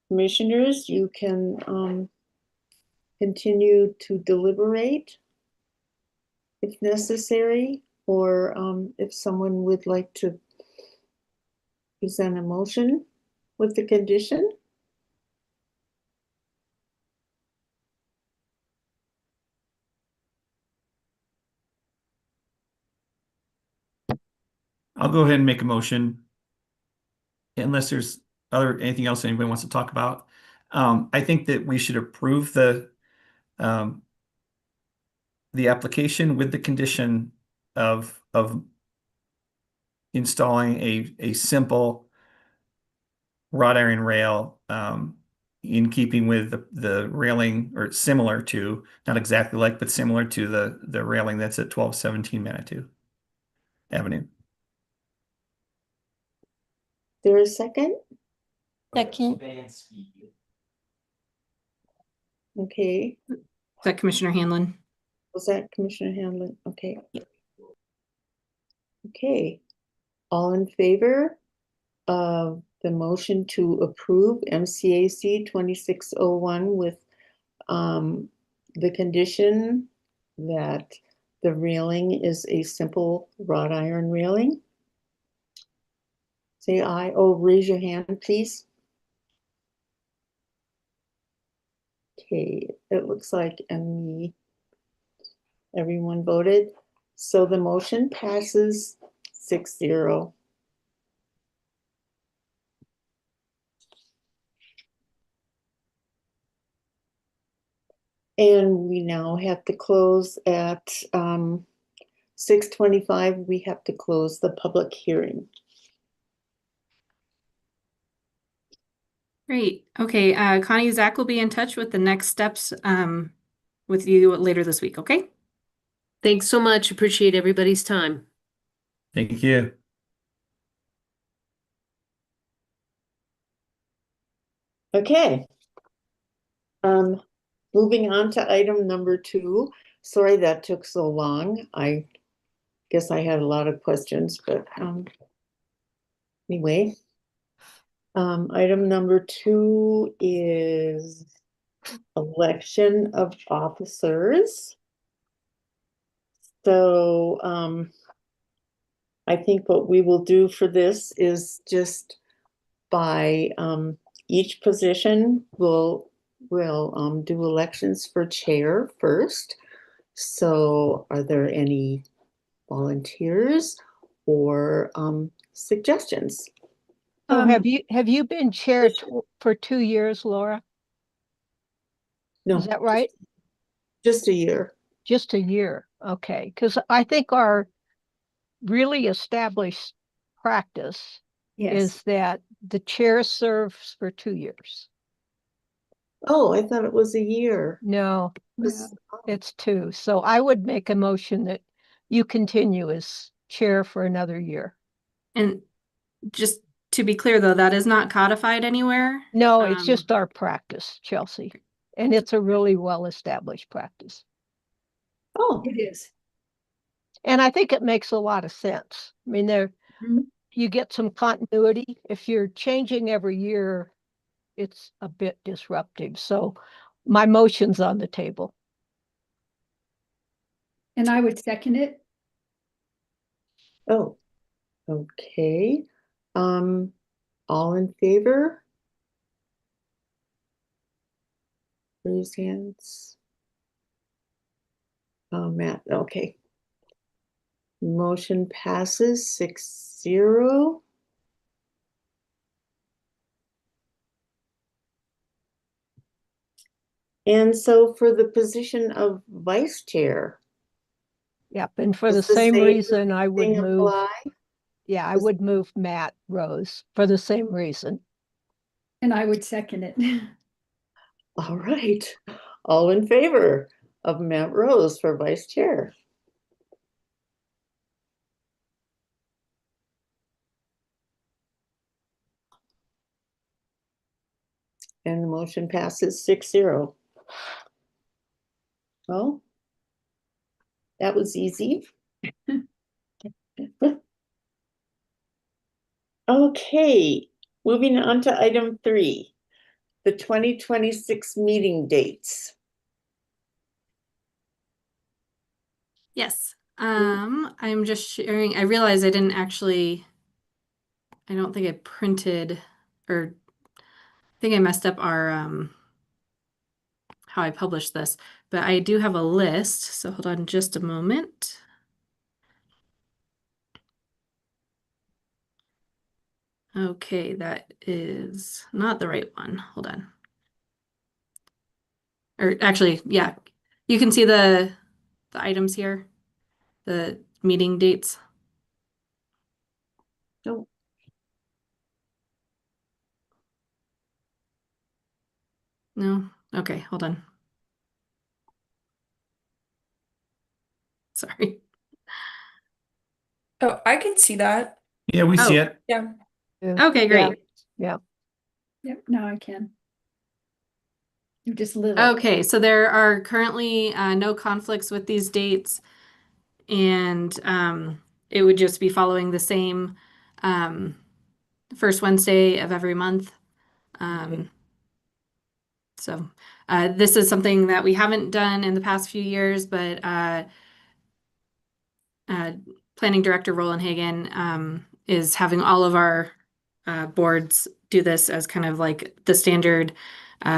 commissioners, you can continue to deliberate if necessary, or if someone would like to present a motion with the condition. I'll go ahead and make a motion unless there's anything else anybody wants to talk about. I think that we should approve um, the application with the condition of installing a simple wrought iron rail in keeping with the railing, or similar to, not exactly like, but similar to the railing that's at 1217 Manitou Avenue. There a second? Second. Okay. Is that Commissioner Hanlon? Was that Commissioner Hanlon? Okay. Okay. All in favor of the motion to approve MCAC 2601 with the condition that the railing is a simple wrought iron railing? Say aye. Oh, raise your hand, please. Okay, it looks like everyone voted. So the motion passes 6-0. And we now have to close at 6:25. We have to close the public hearing. Great. Okay, Connie, Zach will be in touch with the next steps with you later this week, okay? Thanks so much. Appreciate everybody's time. Thank you. Okay. Moving on to item number 2. Sorry that took so long. I guess I had a lot of questions, but anyway. Item number 2 is election of officers. So I think what we will do for this is just by each position we'll do elections for chair first. So are there any volunteers or suggestions? So have you been chair for 2 years, Laura? No, Is that right? just a year. Just a year. Okay. Because I think our really established practice Yes. is that the chair serves for 2 years. Oh, I thought it was a year. No, Yeah. it's 2. So I would make a motion that you continue as chair for another year. And just to be clear, though, that is not codified anywhere. No, it's just our practice, Chelsea. And it's a really well-established practice. Oh, It is. And I think it makes a lot of sense. I mean, Mhm. you get some continuity. If you're changing every year, it's a bit disruptive. So my motion's on the table. And I would second it. oh, okay. All in favor? Raise hands. Oh, Matt, okay. Motion passes 6-0. And so for the position of vice chair, Yep. And for the does the same same reason, I would thing move. apply? Yeah, I Does- would move Matt Rose for the same reason. And I would second it. All right. All in favor of Matt Rose for vice chair? And the motion passes 6-0. Well, that was easy. Okay, moving on to item 3, the 2026 meeting dates. Yes. I'm just sharing. I realized I didn't actually, I don't think I printed, or I think I messed up our how I published this, but I do have a list. So hold on just a moment. Okay, that is not the right one. Hold on. Or actually, yeah, you can see the items here. meeting dates? No. No? Okay, hold on. Sorry. Oh, I can see that. Yeah, we see Oh. it. Yeah. Yeah. Okay, great. Yeah. Yep, now I can. You're just little. Okay, so there are currently no conflicts with these dates, and it would just be following the same first Wednesday of every month. Okay. So this is something that we haven't done in the past few years, but uh, Planning Director Roland Hagan is having all of our boards do this as kind of like the standard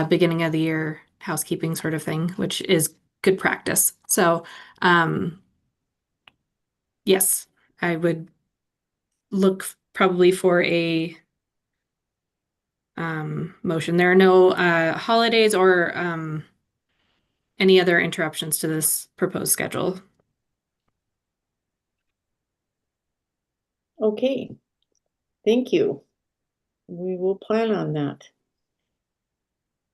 beginning of the year housekeeping sort of thing, which is good practice. So yes, I would look probably for a motion. There are no holidays or any other interruptions to this proposed schedule. Okay, thank you. We will plan on that.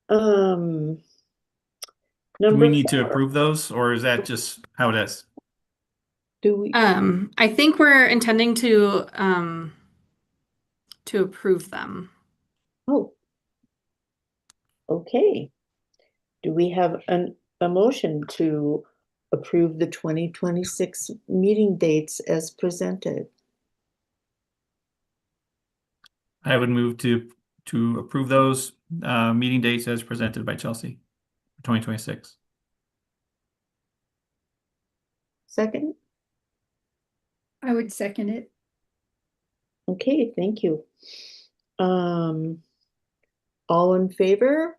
Do Number we need to 4, approve those, or is that just how it is? do we, I think we're intending to approve them. oh, okay. Do we have a motion to approve the 2026 meeting dates as presented? I would move to approve those meeting dates as presented by Chelsea for 2026. Second? I would second it. Okay, thank you. All in favor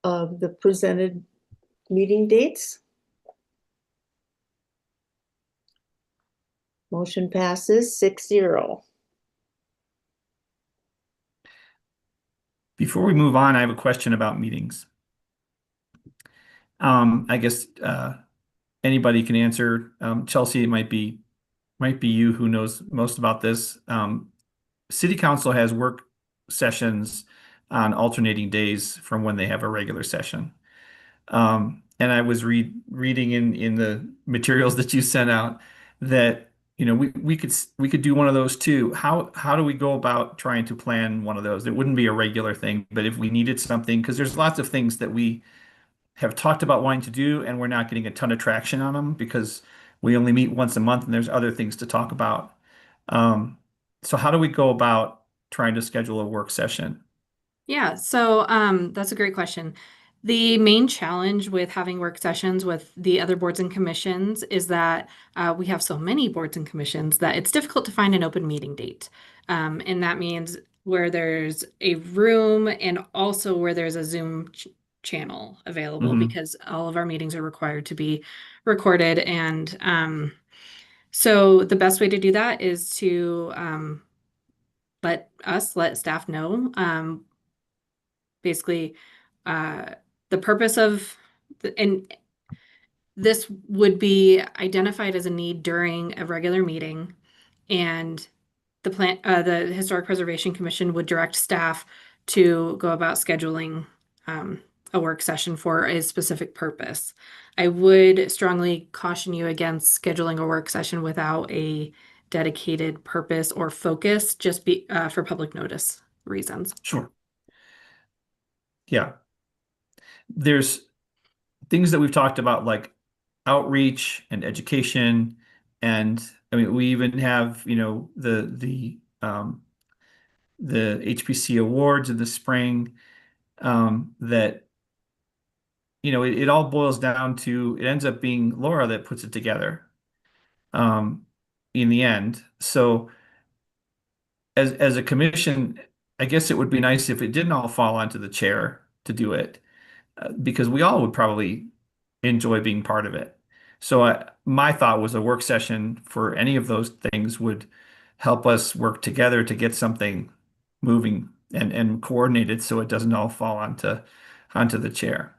of the presented meeting dates? Motion passes 6-0. Before we move on, I have a question about meetings. I guess anybody can answer. Chelsea, it might be you who knows most about this. City Council has work sessions on alternating days from when they have a regular session. And I was reading in the materials that you sent out that we could do one of those too. How do we go about trying to plan one of those? It wouldn't be a regular thing, but if we needed something, because there's lots of things that we have talked about wanting to do, and we're not getting a ton of traction on them because we only meet once a month, and there's other things to talk about. So how do we go about trying to schedule a work session? Yeah, so that's a great question. The main challenge with having work sessions with the other boards and commissions is that we have so many boards and commissions that it's difficult to find an open meeting date. And that means where there's a room and also where there's a Zoom channel available Mhm. because all of our meetings are required to be recorded. And so the best way to do that is to let staff know. Basically, the purpose of and this would be identified as a need during a regular meeting, and the Historic Preservation Commission would direct staff to go about scheduling a work session for a specific purpose. I would strongly caution you against scheduling a work session without a dedicated purpose or focus, just for public notice reasons. Sure. Yeah. There's things that we've talked about like outreach and education. And I mean, we even have, the HPC awards in the spring, that, it all boils down to, it ends up being Laura that puts it together, um, in the end. So as a commission, I guess it would be nice if it didn't all fall onto the chair to do it, because we all would probably enjoy being part of it. So my thought was a work session for any of those things would help us work together to get something moving and coordinated so it doesn't all fall onto the chair.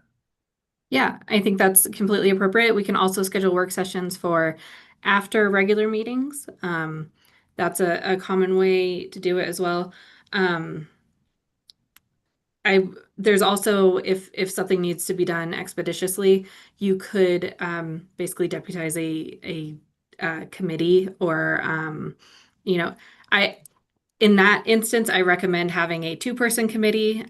Yeah, I think that's completely appropriate. We can also schedule work sessions for after regular meetings. That's a common way to do it as well. Um, there's also, if something needs to be done expeditiously, you could basically deputize a committee, or you know, I in that instance I recommend having a two-person committee,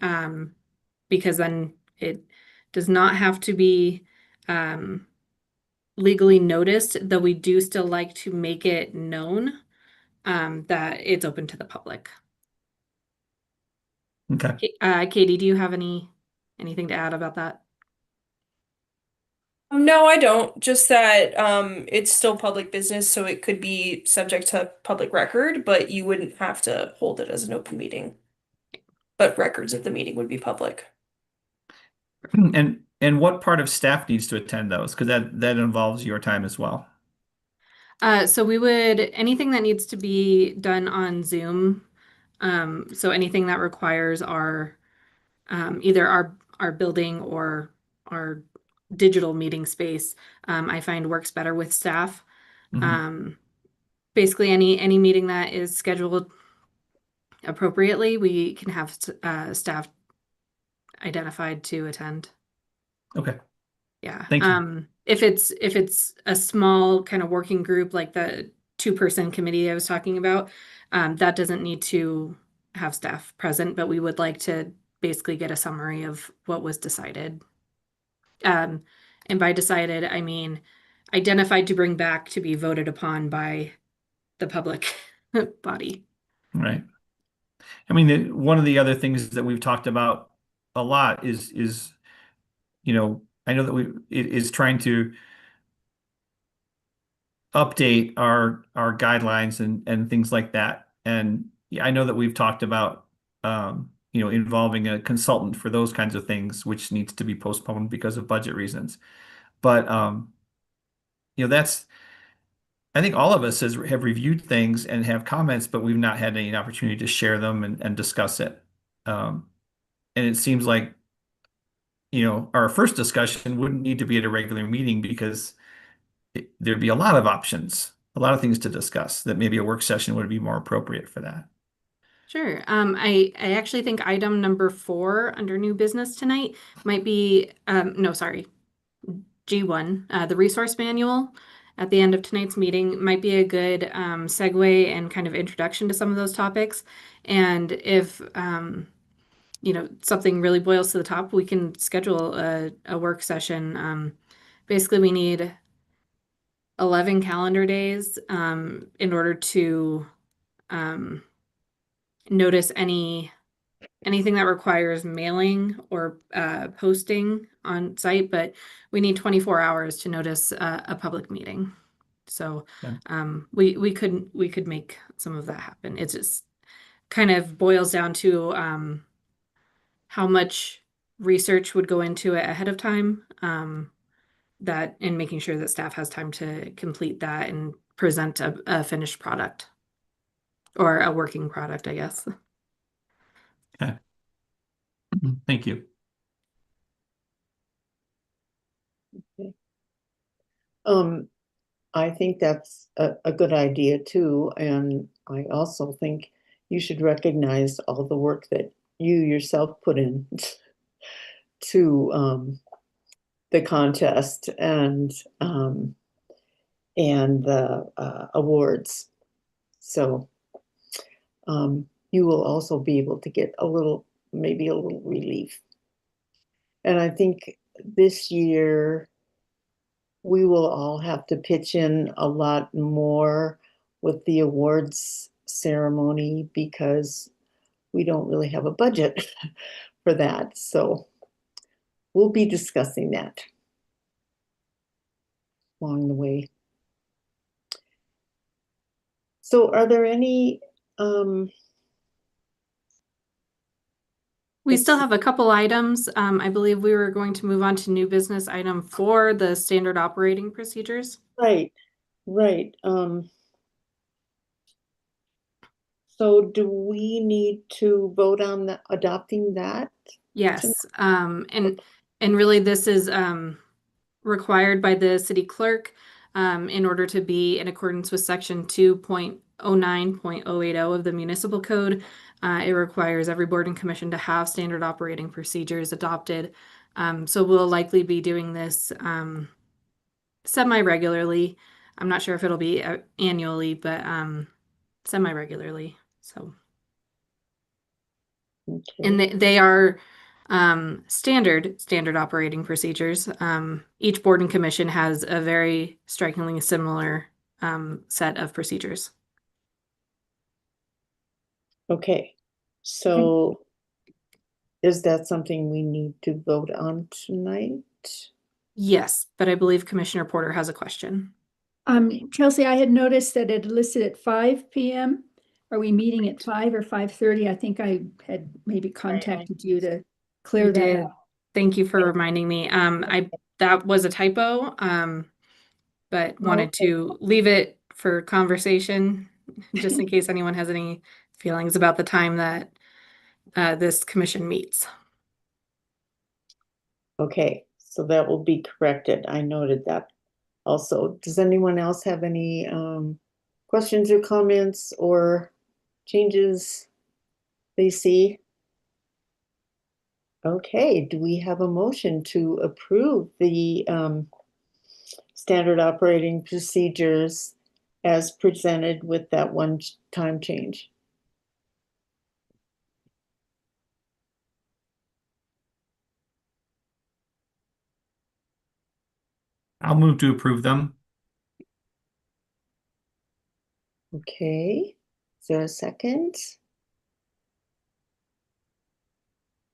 because then it does not have to be legally noticed, though we do still like to make it known that it's open to the public. Okay. Katie, do you have anything to add about that? No, I don't. Just that it's still public business, so it could be subject to public record, but you wouldn't have to hold it as an open meeting. But records of the meeting would be public. And what part of staff needs to attend those? Because that involves your time as well. So we would, anything that needs to be done on Zoom, so anything that requires either our building or our digital meeting space, I find works better with staff. Mhm. Basically any meeting that is scheduled appropriately, we can have staff identified to attend. Okay. Yeah. Thank you. If it's a small kind of working group like the two-person committee I was talking about, that doesn't need to have staff present, but we would like to basically get a summary of what was decided. And by decided, I mean identified to bring back to be voted upon by the public body. Right. I mean, one of the other things that we've talked about a lot is I know that it is trying to update our guidelines and things like that. And yeah, I know that we've talked about involving a consultant for those kinds of things, which needs to be postponed because of budget reasons. But that's I think all of us have reviewed things and have comments, but we've not had any opportunity to share them and discuss it. And it seems like our first discussion wouldn't need to be at a regular meeting because there'd be a lot of options, a lot of things to discuss that maybe a work session would be more appropriate for that. Sure. I actually think item number 4 under new business tonight might be, no, sorry, G1, the resource manual at the end of tonight's meeting might be a good segue and kind of introduction to some of those topics. And if something really boils to the top, we can schedule a work session. Basically, we need 11 calendar days in order to notice anything that requires mailing or posting on site, but we need 24 hours to notice a public meeting. So Yeah. we could make some of that happen. It just kind of boils down to how much research would go into it ahead of time, that and making sure that staff has time to complete that and present a finished product or a working product, I guess. Okay. Thank you. I think that's a good idea too, and I also think you should recognize all the work that you yourself put in to the contest and the awards. So you will also be able to get maybe a little relief. And I think this year we will all have to pitch in a lot more with the awards ceremony because we don't really have a budget for that. So we'll be discussing that along the way. So are there any We still have a couple items. I believe we were going to move on to new business item 4, the standard operating procedures. right. So do we need to vote on adopting that? Yes, and really this is required by the city clerk. in order to be in accordance with section 2.09.080 of the municipal code. It requires every board and commission to have standard operating procedures adopted. So we'll likely be doing this semi-regularly. I'm not sure if it'll be annually, but semi-regularly. So, and Okay. they are standard operating procedures. Each board and commission has a very strikingly similar set of procedures. Okay. So is that something we need to vote on tonight? Yes, but I believe Commissioner Porter has a question. Chelsea, I had noticed that it listed at 5 p.m. Are we meeting at 5 or 5:30? I think I had maybe contacted you to clear You that did. up. Thank you for reminding me. That was a typo, but wanted Okay. to leave it for conversation just in case anyone has any feelings about the time that this commission meets. Okay, so that will be corrected. I noted that also. Does anyone else have any questions or comments or changes they see? Okay, do we have a motion to approve the standard operating procedures as presented with that one time change? I'll move to approve them. Okay, is there a second?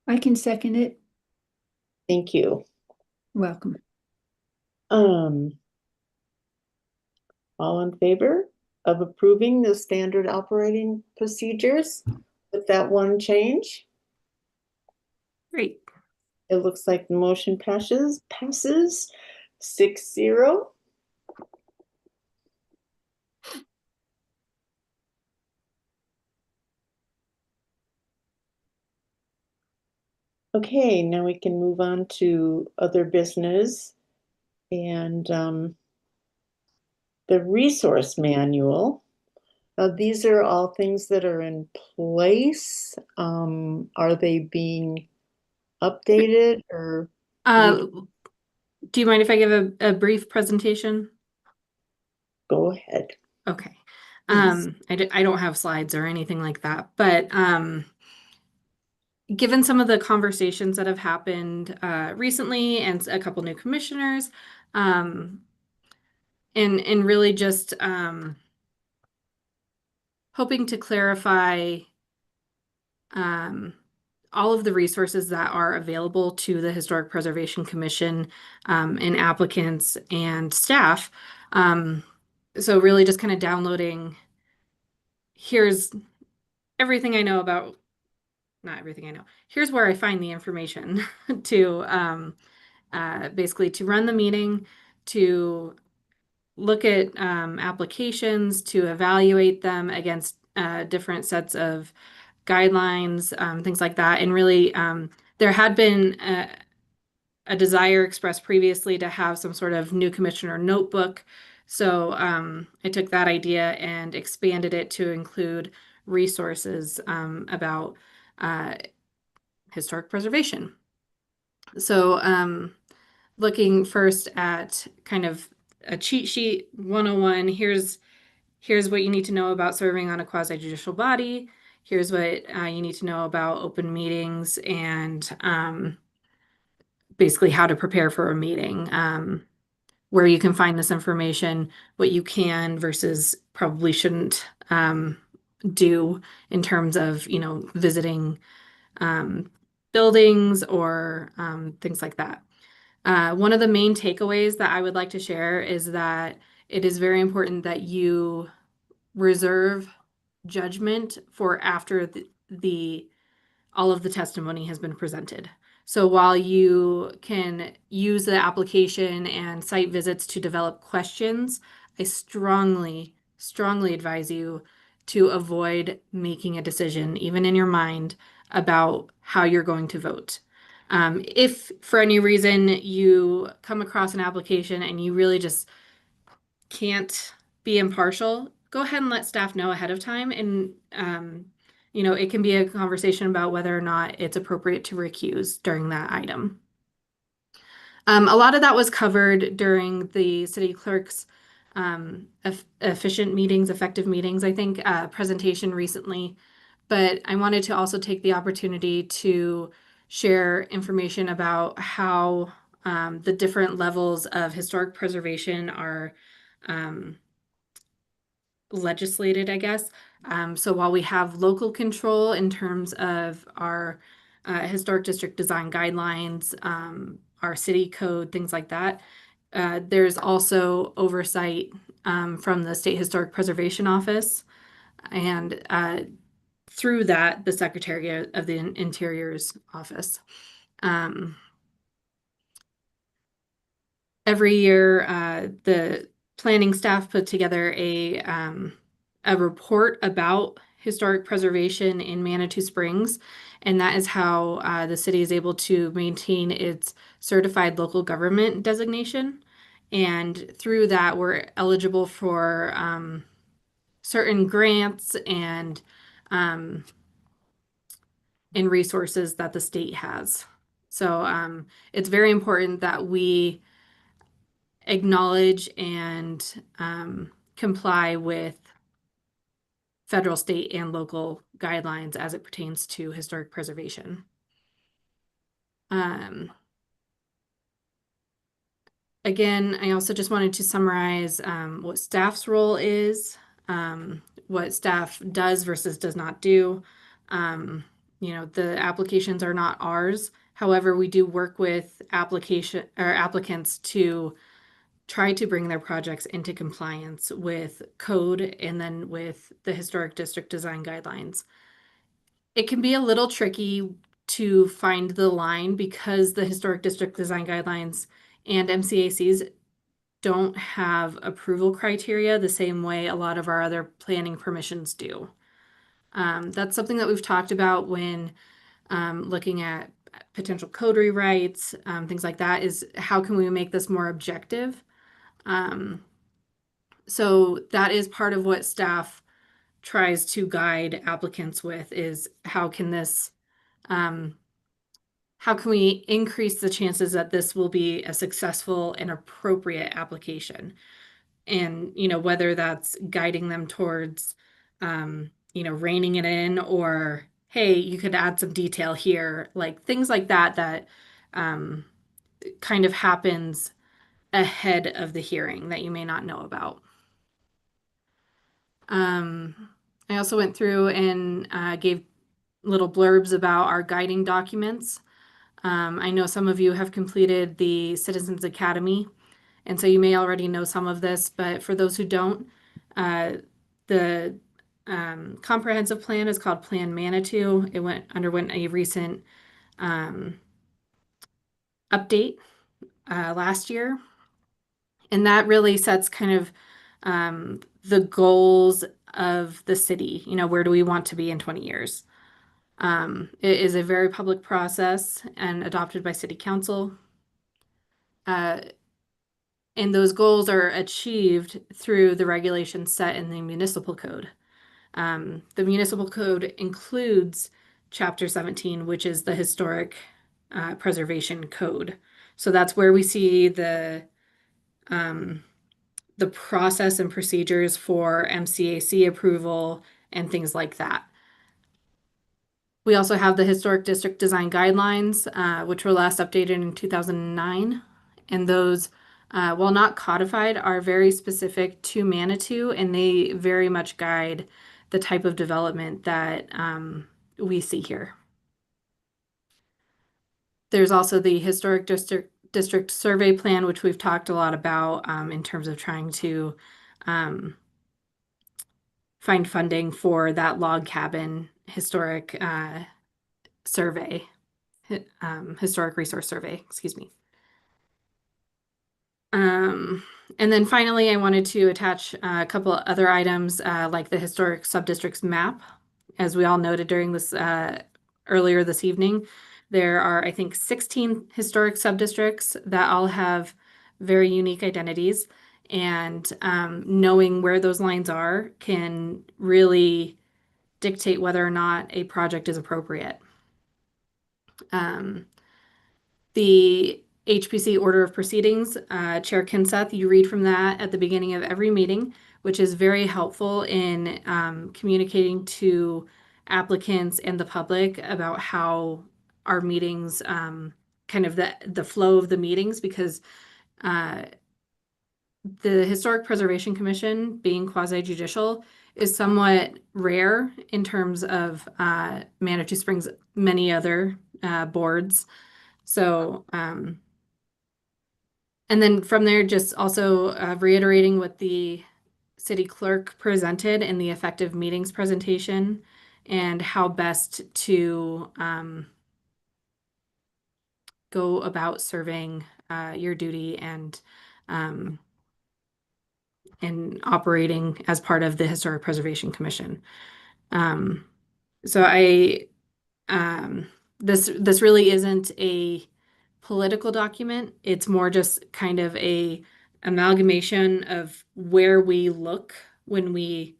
I can second it. Thank you. Welcome. All in favor of approving the standard operating procedures with that one change? Great. It looks like the motion passes 6-0. Okay, now we can move on to other business and the resource manual. These are all things that are in place. Are they being updated or? Do you mind if I give a brief presentation? Go ahead. Okay. Please. I don't have slides or anything like that, but given some of the conversations that have happened recently and a couple new commissioners, and really just hoping to clarify all of the resources that are available to the Historic Preservation Commission and applicants and staff. So really just kind of downloading, here's everything I know about, not everything I know, here's where I find the information to basically to run the meeting, to look at applications, to evaluate them against different sets of guidelines, things like that. And really, there had been a desire expressed previously to have some sort of new commissioner notebook. So I took that idea and expanded it to include resources about historic preservation. So looking first at kind of a cheat sheet 101, here's what you need to know about serving on a quasi-judicial body. Here's what you need to know about open meetings and basically how to prepare for a meeting, where you can find this information, what you can versus probably shouldn't do in terms of, visiting buildings or things like that. One of the main takeaways that I would like to share is that it is very important that you reserve judgment for after the all of the testimony has been presented. So while you can use the application and site visits to develop questions, I strongly, strongly advise you to avoid making a decision, even in your mind, about how you're going to vote. If for any reason you come across an application and you really just can't be impartial, go ahead and let staff know ahead of time. And, it can be a conversation about whether or not it's appropriate to recuse during that item. A lot of that was covered during the city clerk's effective meetings, I think, presentation recently. But I wanted to also take the opportunity to share information about how the different levels of historic preservation are legislated, I guess. So while we have local control in terms of our historic district design guidelines, our city code, things like that, there's also oversight from the State Historic Preservation Office, and through that, the Secretary of the Interior's office. Every year, the planning staff put together a report about historic preservation in Manitou Springs, and that is how the city is able to maintain its certified local government designation. And through that, we're eligible for certain grants and resources that the state has. So it's very important that we acknowledge and comply with federal, state, and local guidelines as it pertains to historic preservation. Again, I also just wanted to summarize what staff's role is, what staff does versus does not do. The applications are not ours. However, we do work with applicants to try to bring their projects into compliance with code and then with the historic district design guidelines. It can be a little tricky to find the line because the historic district design guidelines and MCACs don't have approval criteria the same way a lot of our other planning permissions do. That's something that we've talked about when looking at potential code rewrites, things like that, is how can we make this more objective? So that is part of what staff tries to guide applicants with, is how can we increase the chances that this will be a successful and appropriate application? And, whether that's guiding them towards, reining it in, or, hey, you could add some detail here, like things like that kind of happens ahead of the hearing that you may not know about. I also went through and gave little blurbs about our guiding documents. I know some of you have completed the Citizens Academy, and so you may already know some of this, but for those who don't, the comprehensive plan is called Plan Manitou. It underwent a recent update last year, and that really sets kind of the goals of the city. Where do we want to be in 20 years? It is a very public process and adopted by City Council. And those goals are achieved through the regulations set in the municipal code. The municipal code includes Chapter 17, which is the historic preservation code. So that's where we see the process and procedures for MCAC approval and things like that. We also have the Historic District Design Guidelines, which were last updated in 2009. And those, while not codified, are very specific to Manitou, and they very much guide the type of development that we see here. There's also the Historic District Survey Plan, which we've talked a lot about in terms of trying to find funding for that log cabin historic survey, historic resource survey, excuse me. And then finally, I wanted to attach a couple other items like the historic subdistricts map. As we all noted during this earlier this evening, there are, I think, 16 historic subdistricts that all have very unique identities. and knowing where those lines are can really dictate whether or not a project is appropriate. The HPC order of proceedings, Chair Kinseth, you read from that at the beginning of every meeting, which is very helpful in communicating to applicants and the public about how our meetings, kind of the flow of the meetings, because the Historic Preservation Commission, being quasi-judicial, is somewhat rare in terms of Manitou Springs' many other boards. So, and then from there, just also reiterating what the city clerk presented in the effective meetings presentation and how best to go about serving your duty and operating as part of the Historic Preservation Commission. So this really isn't a political document. It's more just kind of a amalgamation of where we look when we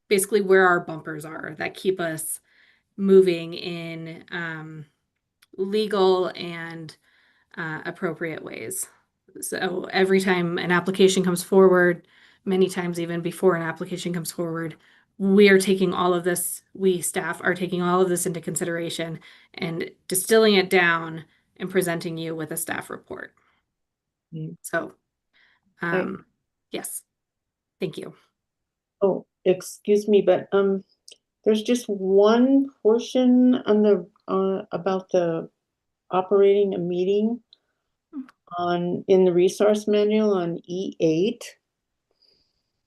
basically where our bumpers are that keep us moving in legal and appropriate ways. So every time an application comes forward, many times even before an application comes forward, we are taking all of this, we staff are taking all of this into consideration and distilling it down and presenting you with a staff report. So, yes, thank you. Oh, excuse me, but there's just one portion on the about the operating a meeting in the resource manual on E8.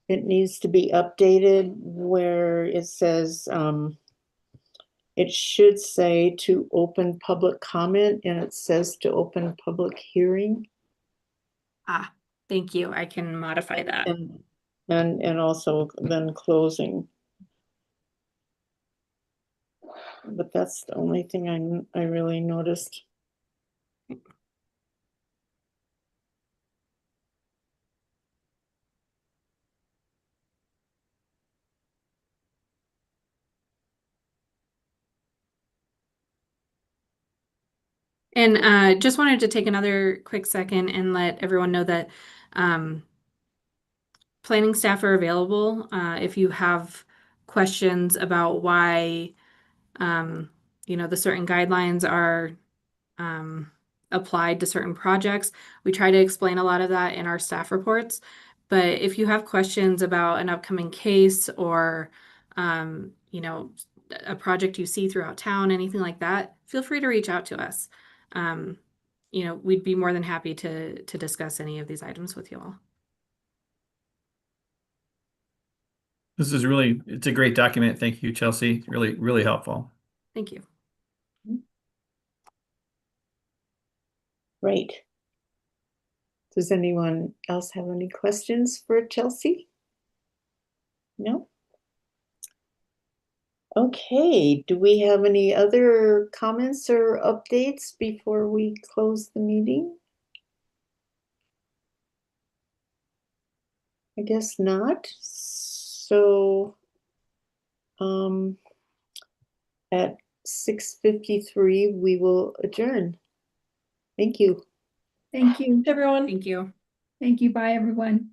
It needs to be updated where it says it should say to open public comment, and it says to open public hearing. Ah, thank you. I can modify that. And also then closing. But that's the only thing I really noticed. And just wanted to take another quick second and let everyone know that planning staff are available if you have questions about why the certain guidelines are applied to certain projects. We try to explain a lot of that in our staff reports. But if you have questions about an upcoming case or a project you see throughout town, anything like that, feel free to reach out to us. We'd be more than happy to discuss any of these items with you all. This is it's a great document. Thank you, Chelsea. Really, really helpful. Thank you. Right. Does anyone else have any questions for Chelsea? No? Okay, do we have any other comments or updates before we close the meeting? I guess not. So at 6:53 we will adjourn. Thank you. Thank you. Everyone. Thank you. Thank you. Bye, everyone.